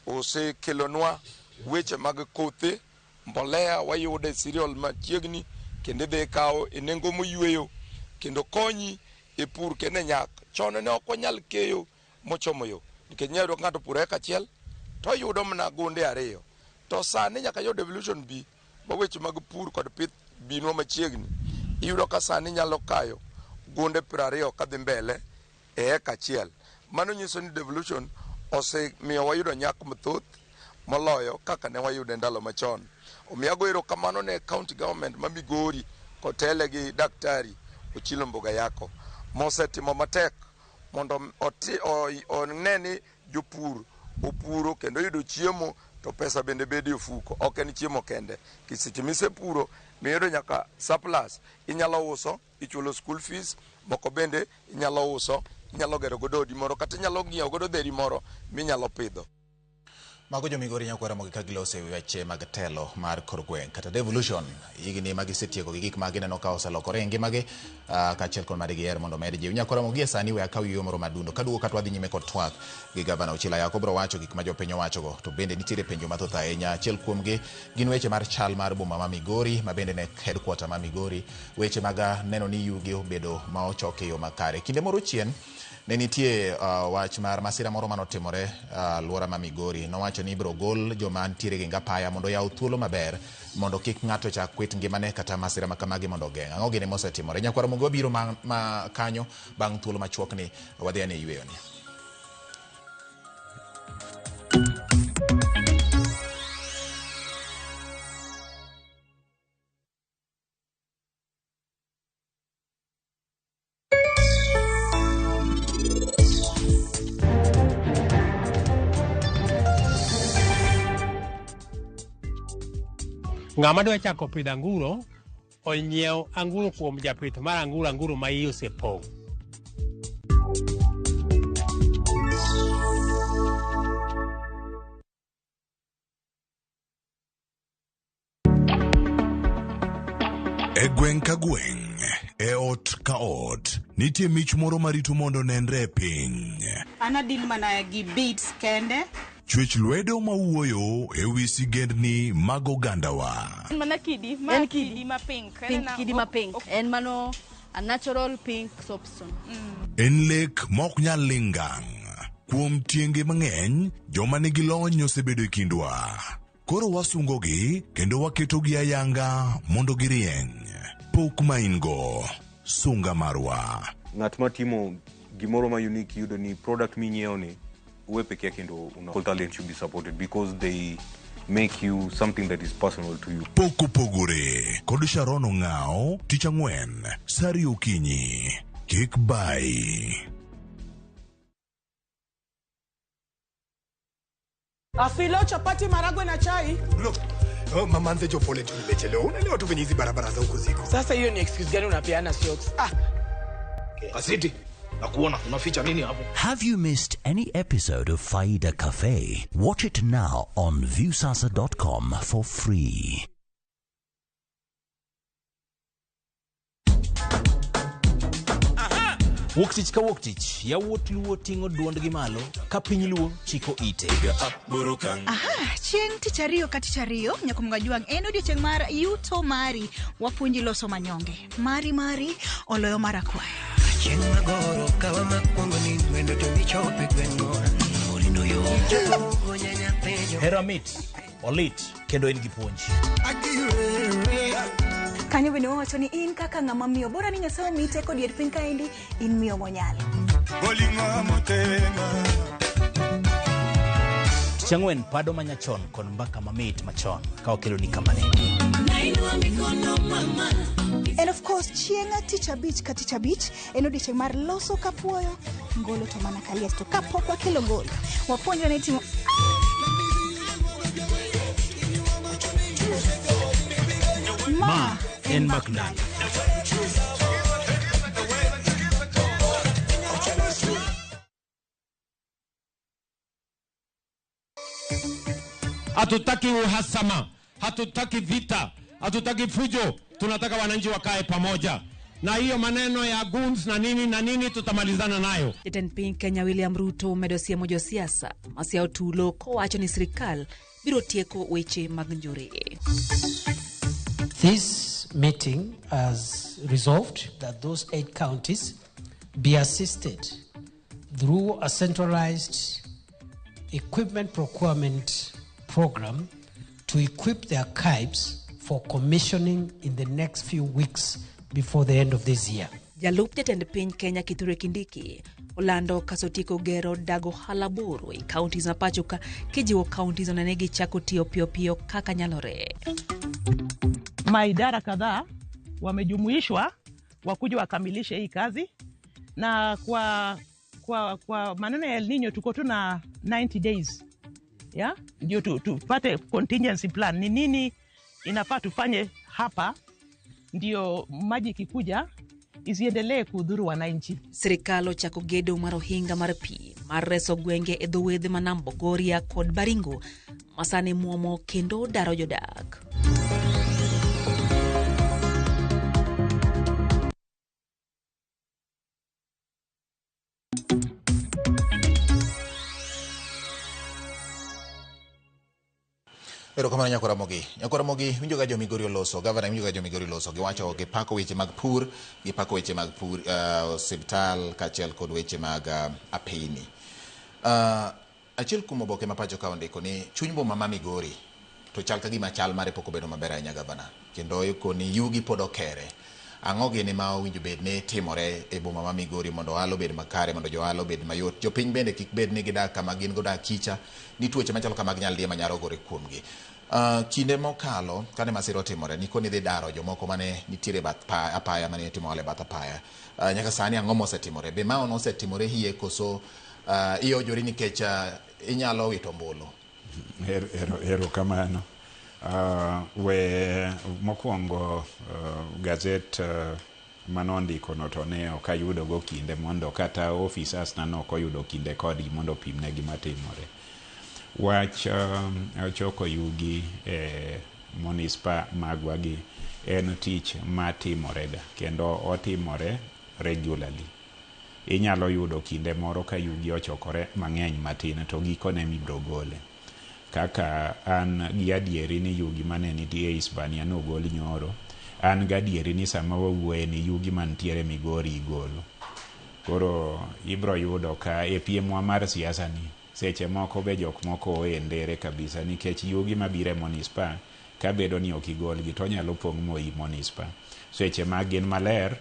osekelonwa weche mag kothe, mbolea wayude Sirol machiegni kendo dhi kawo e nengo moyweyo kendo konyi e pur kendo nyak. Chon ne ok wanyal keyo mochomo yo nikech nyalo ng'ato pur eka achiel to yudo mana gunde ariyo. To sani nyaka yo devolution bi ma weche mag pur kod pith binwa machiegni. Iyudo ka sani nyalo kayo gunde 20 kadhi mbele e eka achiel. Mano nyiso ni devolution osemiyo wayudo nyak mathoth moloyo kaka ne wayudo ndalo machon. Omiyo ago erokamano ne county government ma Migori kotele gi Daktari Ochilo Mbuga Yako mosetimo matek mondo oneni jopur opuro kendo yudo chiemo to pesa bende bedi e ofuko. Ok en chiemo kende. Kiseche mise puro miyudo nyaka surplus. Inyalo uso, ichulo school fees, moko bende inyalo uso, inyalo gero godo odi moro kata inyalo ng'iewo godo dheri moro minyalo pidho. Mago jo Migori nyakwara mogi ka gilose weche mag telo mar kor gweng' kata devolution higni ma gisetieko gi gik ma gineno ka oselokore e ngimagi kaachiel kod madi giher mondo med jiw. Nyakwara mogi e sani we akaw yo moro madundo kaduogo kata wadhi nyime kod twak gi gavana Ochila Yako biro wacho gik ma jopiny owachogo to bende nitiere penjo mathoth ahinya. Achiel kuomgi gin weche mar chal mar boma ma Migori ma bende ne headquarter ma Migori, weche mag neno ni yugi obedo ma ochok e yo makare. Kinde moro chien ne nitie wach mar masira moro manotimore alwora ma Migori. Nowacho ni biro gol joma nitiere gi ngapaya mondo yaw thuolo maber mondo kik ng'ato chak kwit ngimane kata masira ma kamagi mondo geng'. Ang'o gini mosetimore? Nyakwara mogo biro ma kanyo bang' thuolo machuok ni wadhi ane yweyo ni. Ng'ama dwa chako pidho anguro onyiew anguro kuom japith mar anguro ma iye osepong'. E gweng' ka gweng', e ot ka ot, nitie mich moro marito mondo nenre e piny. Anadil mana gi beats kende. Chwech lwedo mawuoyo e wi sigendni mag ogandawa. Mana kidi ma pink. Kidi ma pink. En mano a natural pink soapstone. En lek mok nyal lingang. Kuom tienge mang'eny, joma nigi lony osebedo e kindwa. Koro wasungogi kendo waketogi ayanga mondo girieny. Pok ma ingo, sunga marwa. Ng'at matimo gimoro ma unique yudo ni product minyiewo ni uwe peke yake ndo talent should be supported because they make you something that is personal to you. Poko pogore kod Sharon Ong'ao tich ang'wen sari okinyi. Kik bai. Afilo chapati maragwe na chai. Look, mama nze jo pole tu nimechelewa. Unaelewa tu venye hizi barabara za huko ziko. Sasa hiyo ni excuse gani unapeana siox? Asiti. Nakuona unaficha nini hapo? Have you missed any episode of Faida Cafe? Watch it now on viewsasa.com for free. Wuktich ka wuktich, yawuot luo ting'o duondgi malo, ka piny luo chiko ite. Chieng' tich ariyo ka tich ariyo, nyakumunga juang en odiochieng' mar yuto mari, wapuonji loso manyonge. Mari, oloyo mara kwayo. Chieng' magoro kawa makwongo ni wendo to michope gweng'o. Morindo yo. Hera mit, olit, kendo en gi puonj. Kanyo bende wawacho ni in kaka ng'ama miyo bora ni Nyasaye omiyi teko dier piny kaendi, in miyo monyalo. Tich ang'wen pado manyachon kod mbaka mamit machon ka okelo ni kamane. And of course, chieng' tich abich ka tich abich en odiochieng' mar loso kapuoyo, ngolo to mana kaliet to kapok wakelo ngolo. Wapuonjwa ni timo Ma en Macdan. Hatutaki uhasama, hatutaki vita, hatutaki fujo. Tunataka wananchi wakae pamoja. Na hiyo maneno ya goons na nini tutamalizana nayo. Jatend piny Kenya William Ruto medo siemo josiasa masiao tulo kowacho ni sirikal biro tieko weche mag njore. This meeting has resolved that those 8 counties be assisted through a centralized equipment procurement program to equip their archives for commissioning in the next few weeks before the end of this year. Jalup jatend piny Kenya Kithure Kindiki olando kasotiko gero dago halaboro i counties na pachoka kijiwo counties na negi chako tiyo pio kaka nyalore. Maidara kadhaa wamejumuishwa wakuja wakamilishe hii kazi, na kwa maneno ya El Nino tuko tu na 90 days. Yeah? Ndio tupate contingency plan. Ni nini inafaa tufanye hapa ndio maji kikuja isiendelee kudhuru wananchi. Sirikal ochako gedo mar ohinga mar pi mar reso gwenge e dho wedhe ma Nam Bogoria kod Baringo masane muomo kendo daro jodak. Erokamano Nyakora Mogi winjo ga jo Migori oloso, gavana winjo ga jo Migori oloso, giwacho gipako weche mag pur, osiptal kaachiel kod weche mag apeyni. Achiel kuom oboke ma pacho ka ondiko ni chuny boma ma Migori to chal ka gima chal mare pok obedo maber ahinya gavana, kendo ikoni yugi pod okere. Ang'o gini ma owinjo bed ni timore e boma ma Migori mondo ohala obed makare, mondo johala obed mayot, jopiny bende kik bed ni gidak kama gin godak kicha, ni tuoche machalo kama ginyal diye manyalo gore kuomgi. Kinde mokalo kane masira otimore nikoni dhi daro jomoko mane nitiere bath apaya mane timo ole bath apaya. Nyaka sani ang'o mosetimore? Be ma ono osetimore hie koso iyojori nikech inyalo wito mbulu? Erokamano. We mokwongo gazet manondikono to ne ok ayudo go kinde mondo kata officers na ok oyudo kinde kodgi mondo opimne gima timore. Wach choko yugi e munispa magwagi en tich matimorega kendo otimore regularly. Inyalo yudo kinde moro ka yugi ochokore mang'eny matin to gikone mibiro gole. Kaka an gi adieri ni yugi mane nitie Hispania nogol nyoro, an gi adieri ni sama wawuoye ni yugi mantiere Migori igolo. Koro ibro yudo ka e piemwa mar siasa ni seche moko be jok moko oendere kabisa nikech yugi mabire munispa ka bedo ni ok igolgi to nyalo pong' moi munispa. Seche ma gin maler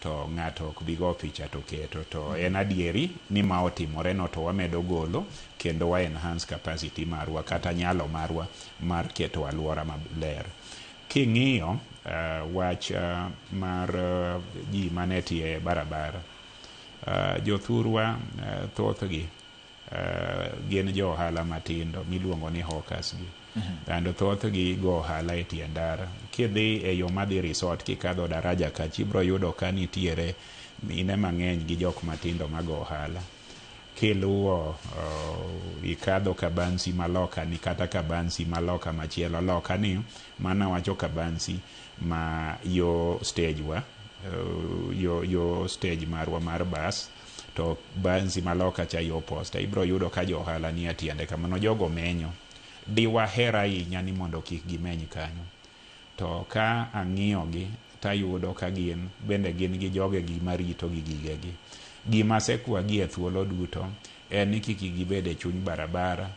to ng'ato ok bigo picha to keto, to en adieri ni ma otimore no to wamedo golo kendo wa enhance capacity marwa kata nyalo marwa mar keto alwora maler. King'iyo wach mar ji mane tie barabara, jothurwa thothgi gin jo ohala matindo miluongo ni hawkers gi. Kendo thothgi go ohala e tie ndara. Kidhi e yo madhi resort kikadho daraja ka chibro yudo ka nitiere mine mang'eny gi jok matindo mag ohala. Kiluwo ikadho Kabansi maloka ni kata Kabansi maloka machielo loka ni mana wacho Kabansi ma yo stage wa yo stage marwa mar bus to Bansi maloka cha yo posta. Ibro yudo ka jo ohala ni atiende kamano jogo menyo. Diwa hera ahinya ni mondo kik gimeny kanyo. To ka ang'iyogi tayudo ka gin bende gin gi jogegi marito gi gigegi. Gima sekwagi e thuolo duto en ni kik gibed e chuny barabara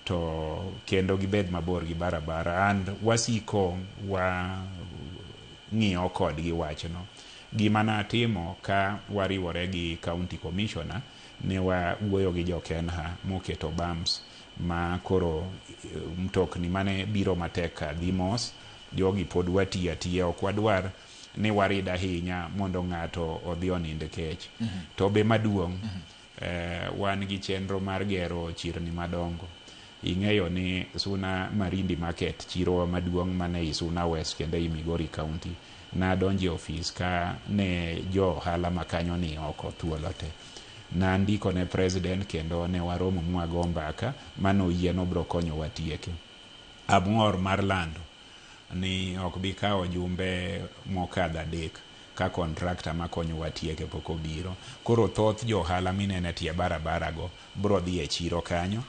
to kendo gibed mabor gi barabara. And wasiko wa ng'iyo kodgi wachno. Gima natimo ka wariwore gi county commissioner ne wawuoyo gi jo Kenha moketo bumps ma koro mtokni mane biro matek dhi mos, jogi pod watiyo atiya, ok wadwar ni warid ahinya mondo ng'ato odhi onind kech. To be maduong' wan gi chenro mar gero chirni madongo. Ing'eyo ni Suna Marindi Market, chiro maduong' mane i Suna West kendo i Migori County, na donji ofis ka ne jo ohala makanyo ni oko thuolo te. Na ndiko ne president kendo ne waromo mwago mbaka mano yieno bro konyo watieke. Amor mar lando ni ok bi kawo jumbe mokadho adek ka kontrakta makonyo watieke pok obiro. Koro thoth jo ohala minene tie barabara go bro dhi e chiro kanyo.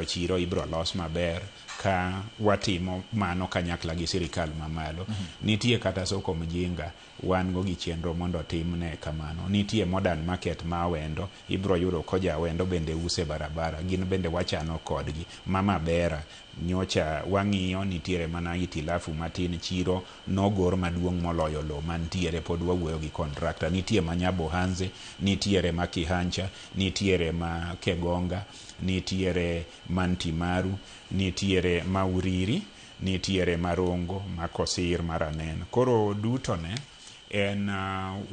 Chiro ibro los maber ka watimo mano kanyakla gi sirikal mamalo. Nitie kata soko Mjinga wan go gi chenro mondo timne kamano. Nitie modern market ma Awendo, ibro yudo koja Awendo bende use barabara, gin bende wachano kodgi. Mama Bera nyocha wang'iyo nitiere mana itilafu matin, chiro nogor maduong' moloyo lo mantiere, pod wawuoyo gi kontrakta. Nitie ma Nyabohanze, nitiere ma Kihancha, nitiere ma Kegonga, nitiere Mantimaru, nitiere Mauriri, nitiere Marongo, Makosir, Maranen. Koro duto ne en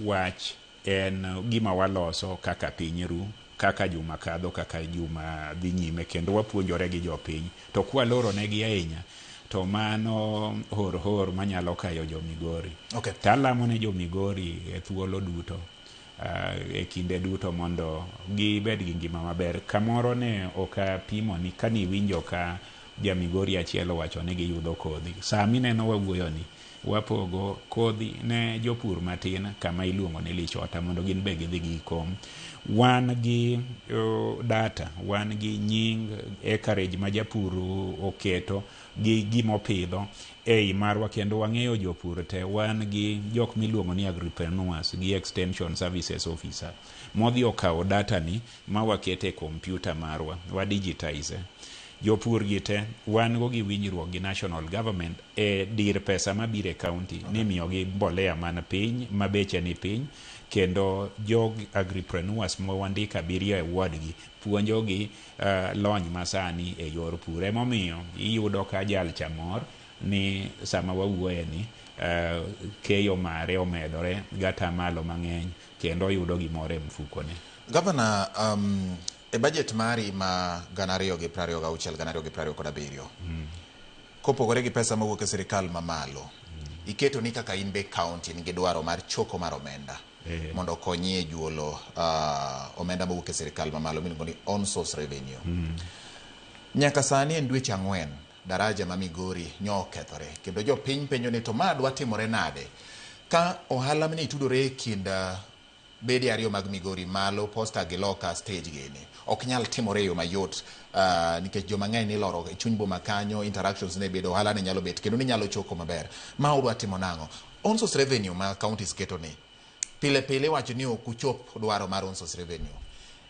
wach, en gima waloso kaka piny ru, kaka juma kadho, kaka juma dhi nyime, kendo wapuonjore gi jopiny. To kwa loro negi ahinya to mano hor manyalo kayo jo Migori. Okay. Talamo ne jo Migori e thuolo duto, e kinde duto mondo gibed gi ngima maber. Kamoro ne okapimo ni kani winjo ka ja Migori achiel wacho ni giyudo kodhi. Sami neno wawuoyo ni wapogo kodhi ne jopur matin kama iluongo ni Lichota mondo gin be gidhi gikom. Wan gi data, wan gi nying acreage ma japur oketo gi gimopidho ei marwa, kendo wang'eyo jopur te. Wan gi jok miluongo ni agripreneurs gi extension services officer modhi okawo data ni ma wakete kompyuta marwa, wa digitize jopur gite. Wan go gi winjruok gi national government e dir pesa mabire county ni miyo gi mbolea man piny ma beche ni piny, kendo jog agripreneurs ma wandika birio e wardgi puonjo gi lony masani e yor pur. Emomiyo iyudo ka jal chamor ni sama wawuoye ni keyo mare omedore gata malo mang'eny, kendo yudo gimore e mfukone. Governor, e budget mari ma 2026 2027 kopogore gi pesa mawuok e sirikal mamalo, iketo ni kaka in be county nigi dwaro mar choko mar omenda mondo konyie juolo omenda mawuok e sirikal mamalo miluongo ni on source revenue. Nyaka sani en dweche 4 daraja ma Migori nyo okethore, kendo jo piny penjo ni to ma dwa timore nade ka ohala mane itudore e kind bede ariyo mag Migori malo Posta gi Loka stage gini ok nyal timore yo mayot, nikech joma ng'eny ni loro e chuny boma kanyo, interactions ne bedo, ohala ne nyalo bet, kendo ni nyalo choko maber. Ma udwa timo nang'o? On source revenue ma counties keto ni pile pile wacho ni ok uchop dwaro mar on source revenue.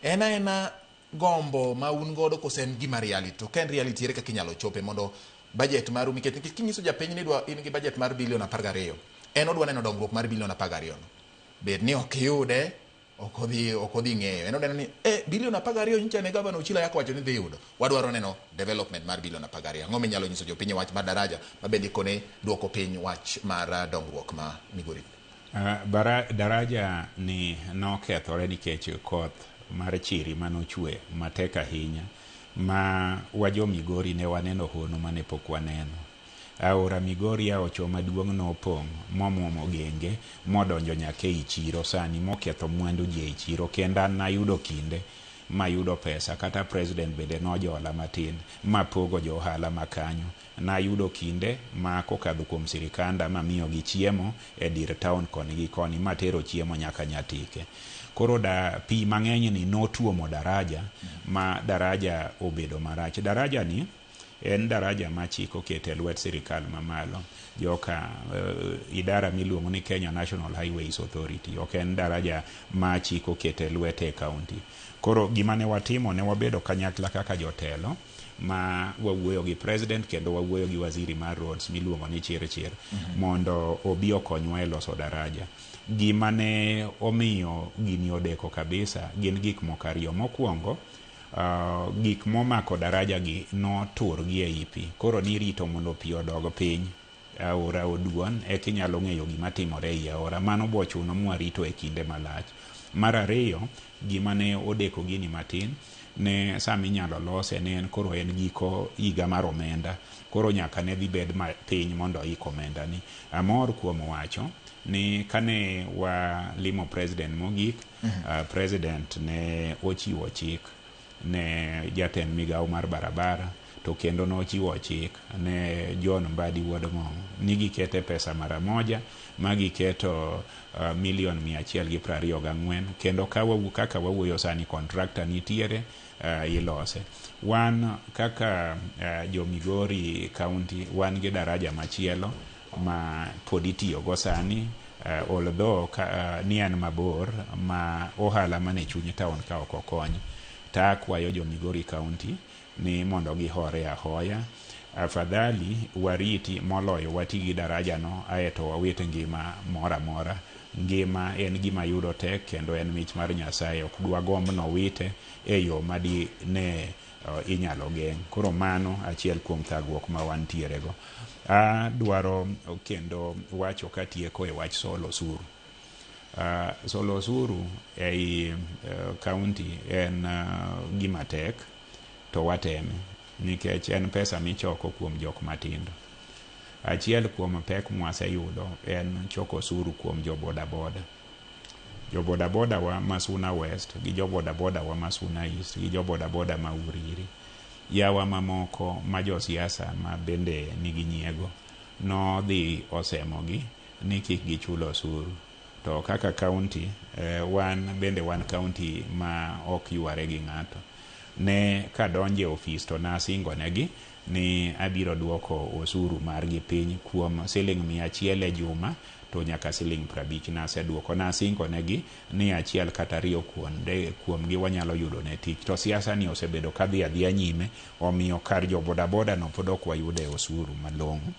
Ena gombo ma un godo kose en gima reality? To ken reality ere kaka inyalo chope mondo budget maru mikete kinyiso japiny ni dwa in gi budget mar bilion 12, en odwa neno dongruok mar bilion 12 bed ni ok yude, ok odhi ng'eyo. En odwa ni bilion 12 nyicha ne gavana Ochila yako wacho ni dhi yudo, wadwaro neno development mar bilion 12. Ang'o minyalo nyiso jopiny wach mar daraja mabende kone duoko piny wach mar dongruok ma Migori? Daraja ni nokethore nikech koth mar chiri manochwe matek ahinya, ma wajo Migori ne waneno hono mane pok waneno. Aora Migori aocho maduong' nopong' momuomo genge modonjo nyaka e chiro sani moketho mwandu ji e chiro, kendo an nayudo kinde mayudo pesa, kata president bende nojola matin mapogo jo ohala makanyo. Nayudo kinde ma kokadho kuom sirikanda mamiyo gi chiemo e dir town koni gi koni, matero chiemo nyaka Nyatike. Koro pi mang'eny ni notuomo daraja ma daraja obedo marach. Daraja ni en daraja ma chik okete lwet sirikal mamalo, joka idara miluongo ni Kenya National Highways Authority. Ok en daraja ma chik okete lwete county. Koro gima ne watimo, ne wabedo kanyakla kaka jotelo ma wawuoyo gi president kendo wawuoyo gi waziri mar roads miluongo ni Chirchir mondo obi okonywa e loso daraja. Gima ne omiyo gini odeko kabisa gin gik moko ariyo. Mokwongo, gik momako daraja gi notur gi ei pi, koro nirito mondo pi odog piny, aora oduon eka inyalo ng'eyo gima timore ei aora. Mano bochuno mwarito e kinde malach. Mar ariyo, gima ne odeko gini matin ne sami nyalo lose ne en koro en giko higa mar omenda, koro nyaka ne dhi bed piny mondo ik omenda ni. Amor kuom wacho ni kane walimo president mogik, president ne ochiwo chik ne jatend migawo mar barabara, to kendo nochiwo chik ne John Mbadi Wuod Ng'ong'o ni gikete pesa mara moja ma giketo milion 124, kendo kaka wawuoyo sani contractor nitiere, ilose. Wan kaka jo Migori County wan gi daraja machielo ma pod itiyo go sani, although ni en mabor ma ohala mane chuny town ka ok okony. Ta akwayo jo Migori County ni mondo gihore ahoya, afadhali wariti moloyo wati gi daraja no aeto wawete ngima mora mora. Ngima en gima yudo tek kendo en mich mar Nyasaye, ok dwa gomb no wite e yo madi ne inyalo geng'. Koro mano achiel kuom thagruok ma wantiere go. Dwaro kendo wacho katieko e wach solo osuru. Solo osuru ei county en gima tek, to wateme nikech en pesa michoko kuom jok matindo. Achiel kuom pek mwaseyudo en choko osuru kuom jo bodaboda. Jo bodaboda wa Masuna West gi jo bodaboda wa Masuna East gi jo bodaboda ma Uriri. Yawa mamoko ma jo siasa ma bende nigi nyiego no dhi osemogi ni kik gichulo osuru. To kaka county, wan county ma ok yware gi ng'ato. Ne kadonje ofis to nasingonegi ni abiro duoko osuru margi piny kuom siling 100 e juma to nyaka siling 50 naseduoko. Nasingonegi ni achiel kata ariyo kuomgi wanyalo yudo ne tich. To siasa ni osebedo kadhi adhiya nyime, omiyo kar jo bodaboda no pod ok wayude osuru malong'o.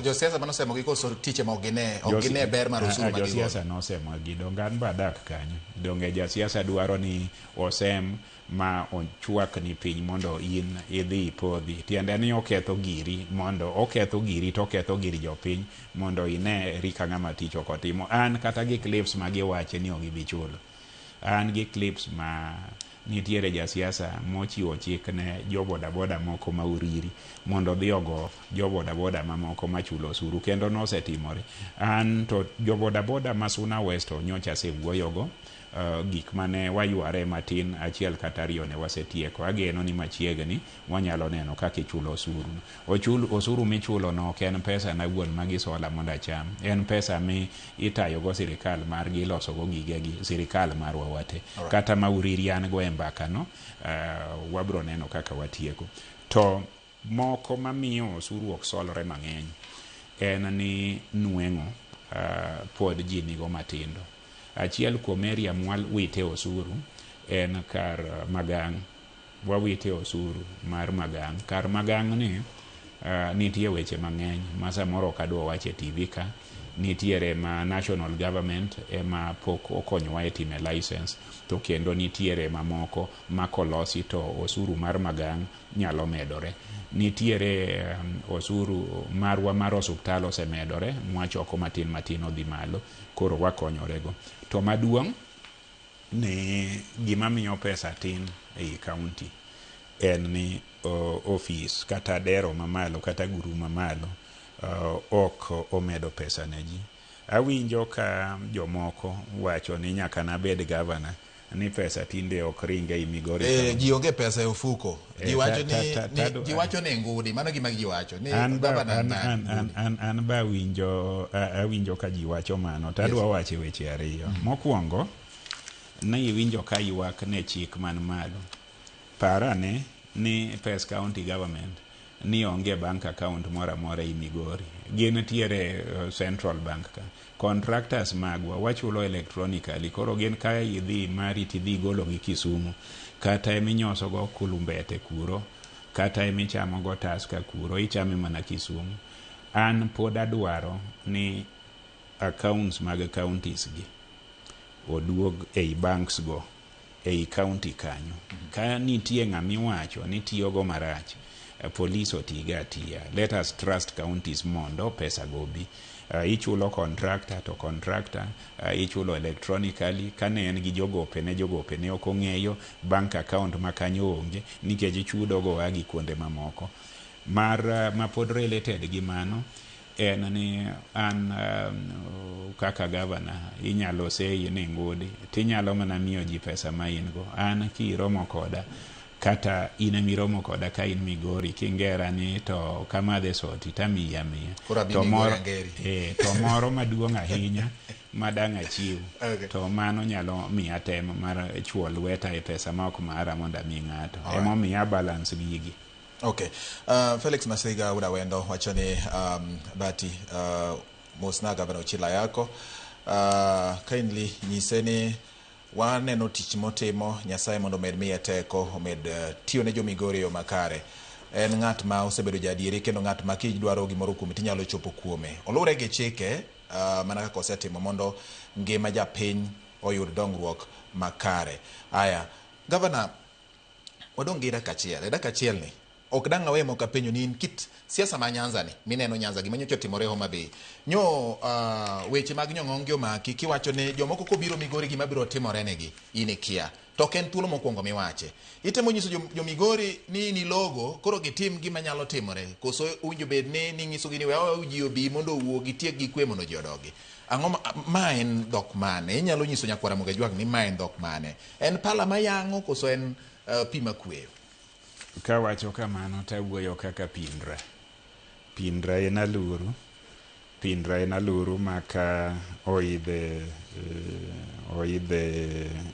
Jo siasa manosemogi koso tiche ma ogine ber mar osuru ma jo siasa nosemogi dongan badak kanyo. Donge ja siasa dwaro ni osem ma onchwak ni piny mondo in idhi podhi. Tiende ni oketho giri to oketho giri jo piny mondo ine rika ng'ama tich ok otimo. An kata gi clips ma giwache ni ok gibi chulo. An gi clips ma nitiere ja siasa mochiwo chik ne jo bodaboda moko ma Uriri mondo dhi ogo jo bodaboda mamoko machulo osuru, kendo nosetimore. An to jo bodaboda Masuna West nyocha sewuoyogo. Gik mane wayware matin achiel kata ariyo ne wasetieko. Ageno ni machiegni wanyalo neno kaka ichulo osuru. Osuru michulo no ok en pesa na wuon magisola mondo acham. En pesa mi itayogo sirikal margi losogo gigegi, sirikal marwa wate. Kata ma Uriri an go e mbaka no, wabro neno kaka watieko. To moko mamiyo osuru ok solore mang'eny en ni nweng'o pod ji nigo matindo. Achiel kuom area mwawite osuru en kar Magang'. Wawite osuru mar Magang'. Kar Magang' ni nitie weche mang'eny ma samoro kadwa wache TV ka. Nitiere ma national government ema pok okonyowa e time license, to kendo nitiere mamoko ma kolosi to osuru mar Magang' nyalo medore. Nitiere osuru marwa mar osuptal osemedore, mwachoko matin odhi malo, koro wakonyorego. To maduong' ni gima miyo pesa tin ei county en ni ofis kata dero mamalo kata guru mamalo ok omedo pesa ne ji. Awinjo ka jomoko wacho ni nyaka nabed governor ni pesa tinde ok ringe i Migori. Ji onge pesa e ofuko. Ji wacho ni ngudi, mano gima ji wacho ni governor. An ba awinjo ka ji wacho mano, tadwa wache weche ariyo. Mokwongo, ne iwinjo ka ywak ne chik man malo. Parane ni pes county government ni onge bank account mora i Migori. Gin tiere central bank ka. Contractors magwa wachulo electronically, koro gin ka idhi mari tidhi golo gi Kisumu, kata eminyoso go Kulumbete kuro, kata emichamo go Taska kuro, ichame mana Kisumu. An pod adwaro ni accounts mag counties gi oduog ei banks go ei county kanyo. Ka nitie ng'ami wacho ni tiyogo marach, police otiga atiya. Let us trust counties mondo pesa gobi. Ichulo contractor to contractor, ichulo electronically. Kane en gi jogope ne ok ong'eyo bank account ma kanyo onge, nikech ichudo go agi kuonde mamoko. Ma pod related gi mano en ni an kaka governor inyalo sei ni ngudi, tinyalo mana miyo ji pesa ma in go. An kiromo koda kata in emiromo koda ka in Migori, kingera ni to kamadhe soti tamiya. To moro maduong' ahinya madang' achiw. To mano nyalo miya tem mar chuo lweta e pesa ma ok mara mondo ami ng'ato. Emomiya balance gigi. Okay. Felix Masiga udawendo wachoni bati mosna gavana Ochila yako. Kindly nyiseni waneno tich motimo, Nyasaye mondo med miye teko, omed tiyo ne jo Migori yo makare. En ng'at ma osebedo jadieri, kendo ng'at ma kidwaro gimoro kuome tinyalo chopo kuome. Olure gi chike mana kaka osetimo mondo ngima japiny oyud dongruok makare. Aya, gavana, wadong' gi dakika achiel ni. Ok dang' awe moka penyo ni kit siasa ma Nyanza ni, mineno Nyanza gima nyocha otimore Homa Bay. Weche mag nyong'ong' omaki kiwacho ne jomoko kobiro Migori gima biro timore negi, in ikia. to ken thuolo mokwongo miwache itemo nyiso jo Migori ni logo koro gitim gima nyalo timore koso ujo bed ni nyiso gi ni wewe ji obi mondo wuo gitiek gi kwe mondo ji odogi ang'o ma en dhok mane inyalo nyiso nyakwara Muga Jwang ni ma en dhok mane en pala mayango koso en pi makweyo ka wacho kamano ta wuoyo kaka pinra en aluru maka oidhe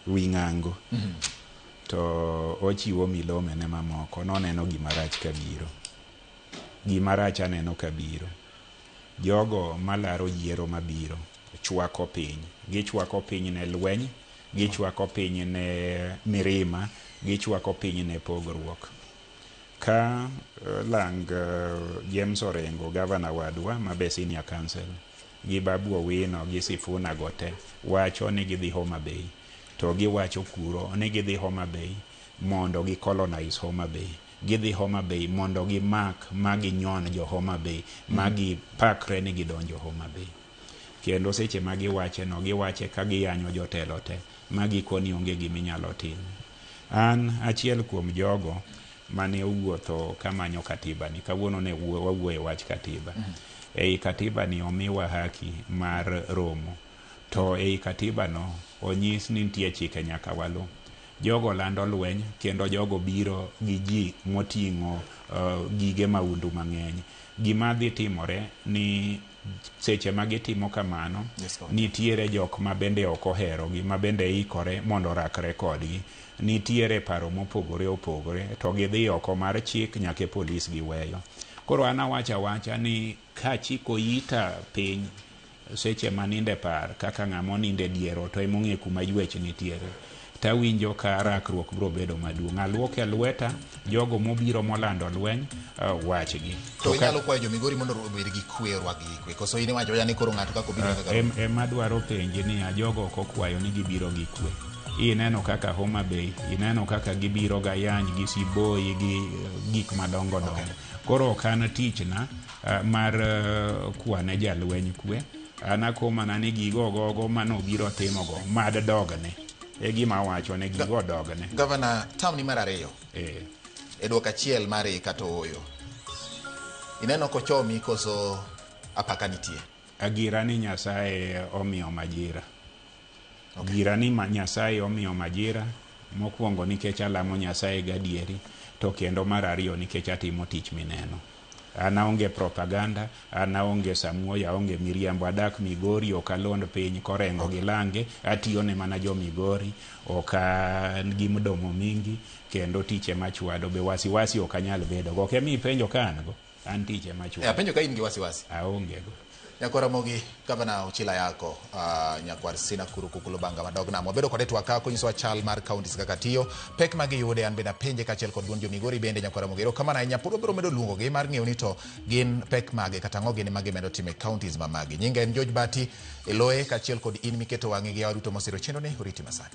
wing'ango to ochiwo milome ne mamoko noneno gima rach aneno kabiro jogo malaro yiero mabiro chwako piny gichwako piny ne lweny gichwako piny ne mirima gichwako piny ne pogruok ka lang James Orengo gavana wadwa ma senior council gi Babu Owino gi Sifuna gote wacho ni gidhi Homa Bay to giwacho kuro ni gidhi Homa Bay mondo gi colonize Homa Bay gidhi Homa Bay mondo gi magi nyon jo Homa Bay magi pakre ni gidonjo Homa Bay kendo seche magi wache no giwache ka giyanyo jotelo te magi koni onge giminyalo timo an achiel kuom jogo mane owuotho kamanyo katiba ni kawuono ne wawuoye wach katiba ei katiba ni omiwa haki mar romo to ei katiba no onyis ni nitie chike nyaka walu jogo lando lweny kendo jogo biro gi ji moting'o gige maundu mang'eny gima dhi timore ni seche magitimo kamano nitiere jok ma bende ok oherogi ma bende ikore mondo rakre kodgi nitiere paro mopogore opogore to gidhi oko mar chik nyaka polis giweyo koro ana wacha ni ka chiko ita piny seche maninde par kaka ng'amo ninde diero to emong'e kuma ywech nitiere tawinjo ka rakruok bro bedo maduong' aluoke lweta jogo mobiro molando lweny wachgi to inyalo kwayo jo Migori mondo obed gi kwe rwak gi kwe koso in wacho yani koro ng'ato kako biro kaka ema dwaro penje ni jogo kokwayo ni gibiro gi kwe ineno kaka Homa Bay ineno kaka gibiro ga yany gi Siboi gi gik madongo dongo koro kan tich na mar kwane jalweny kwe anakoma nani gigo mano biro timo go mad dogne e gima wacho ne gigo dogne Governor Tamni mar ariyo e dwoko achiel mari kata oyo ineno kochomi koso apaka nitie agira ni Nyasaye omiyo majira gira ni Nyasaye omiyo majira mokwongo nikech alamo Nyasaye gadieri to kendo mar ariyo nikech atimo tich mineno ana onge propaganda ana onge samuoyo onge miriambo adak Migori okalond piny korengo gilange atiyo ne mana jo Migori oka gi mdomo mingi kendo tiche machwado be wasiwasi okanyal bedo go ke mi penjo kango an tiche machwado penjo ka in gi wasiwasi aonge go Nyakora Mogi Gavana Ochila yako nyakwar Sina Kuru Kukulo Banga Madogna mobedo kode twaka kunyiso chal mar counties kaka tiyo pek magi yude an bena penje kachel kod duond jo Migori bende Nyakora Mogi kama na nyapuro biro medo luongo gi mar ng'eyo ni to gin pek mage kata ngoge ni mage medo time counties mamagi nyinga en George Bati Eloe kachel kod in miketo wangi gi awaduto mosiro chendo ne uriti masani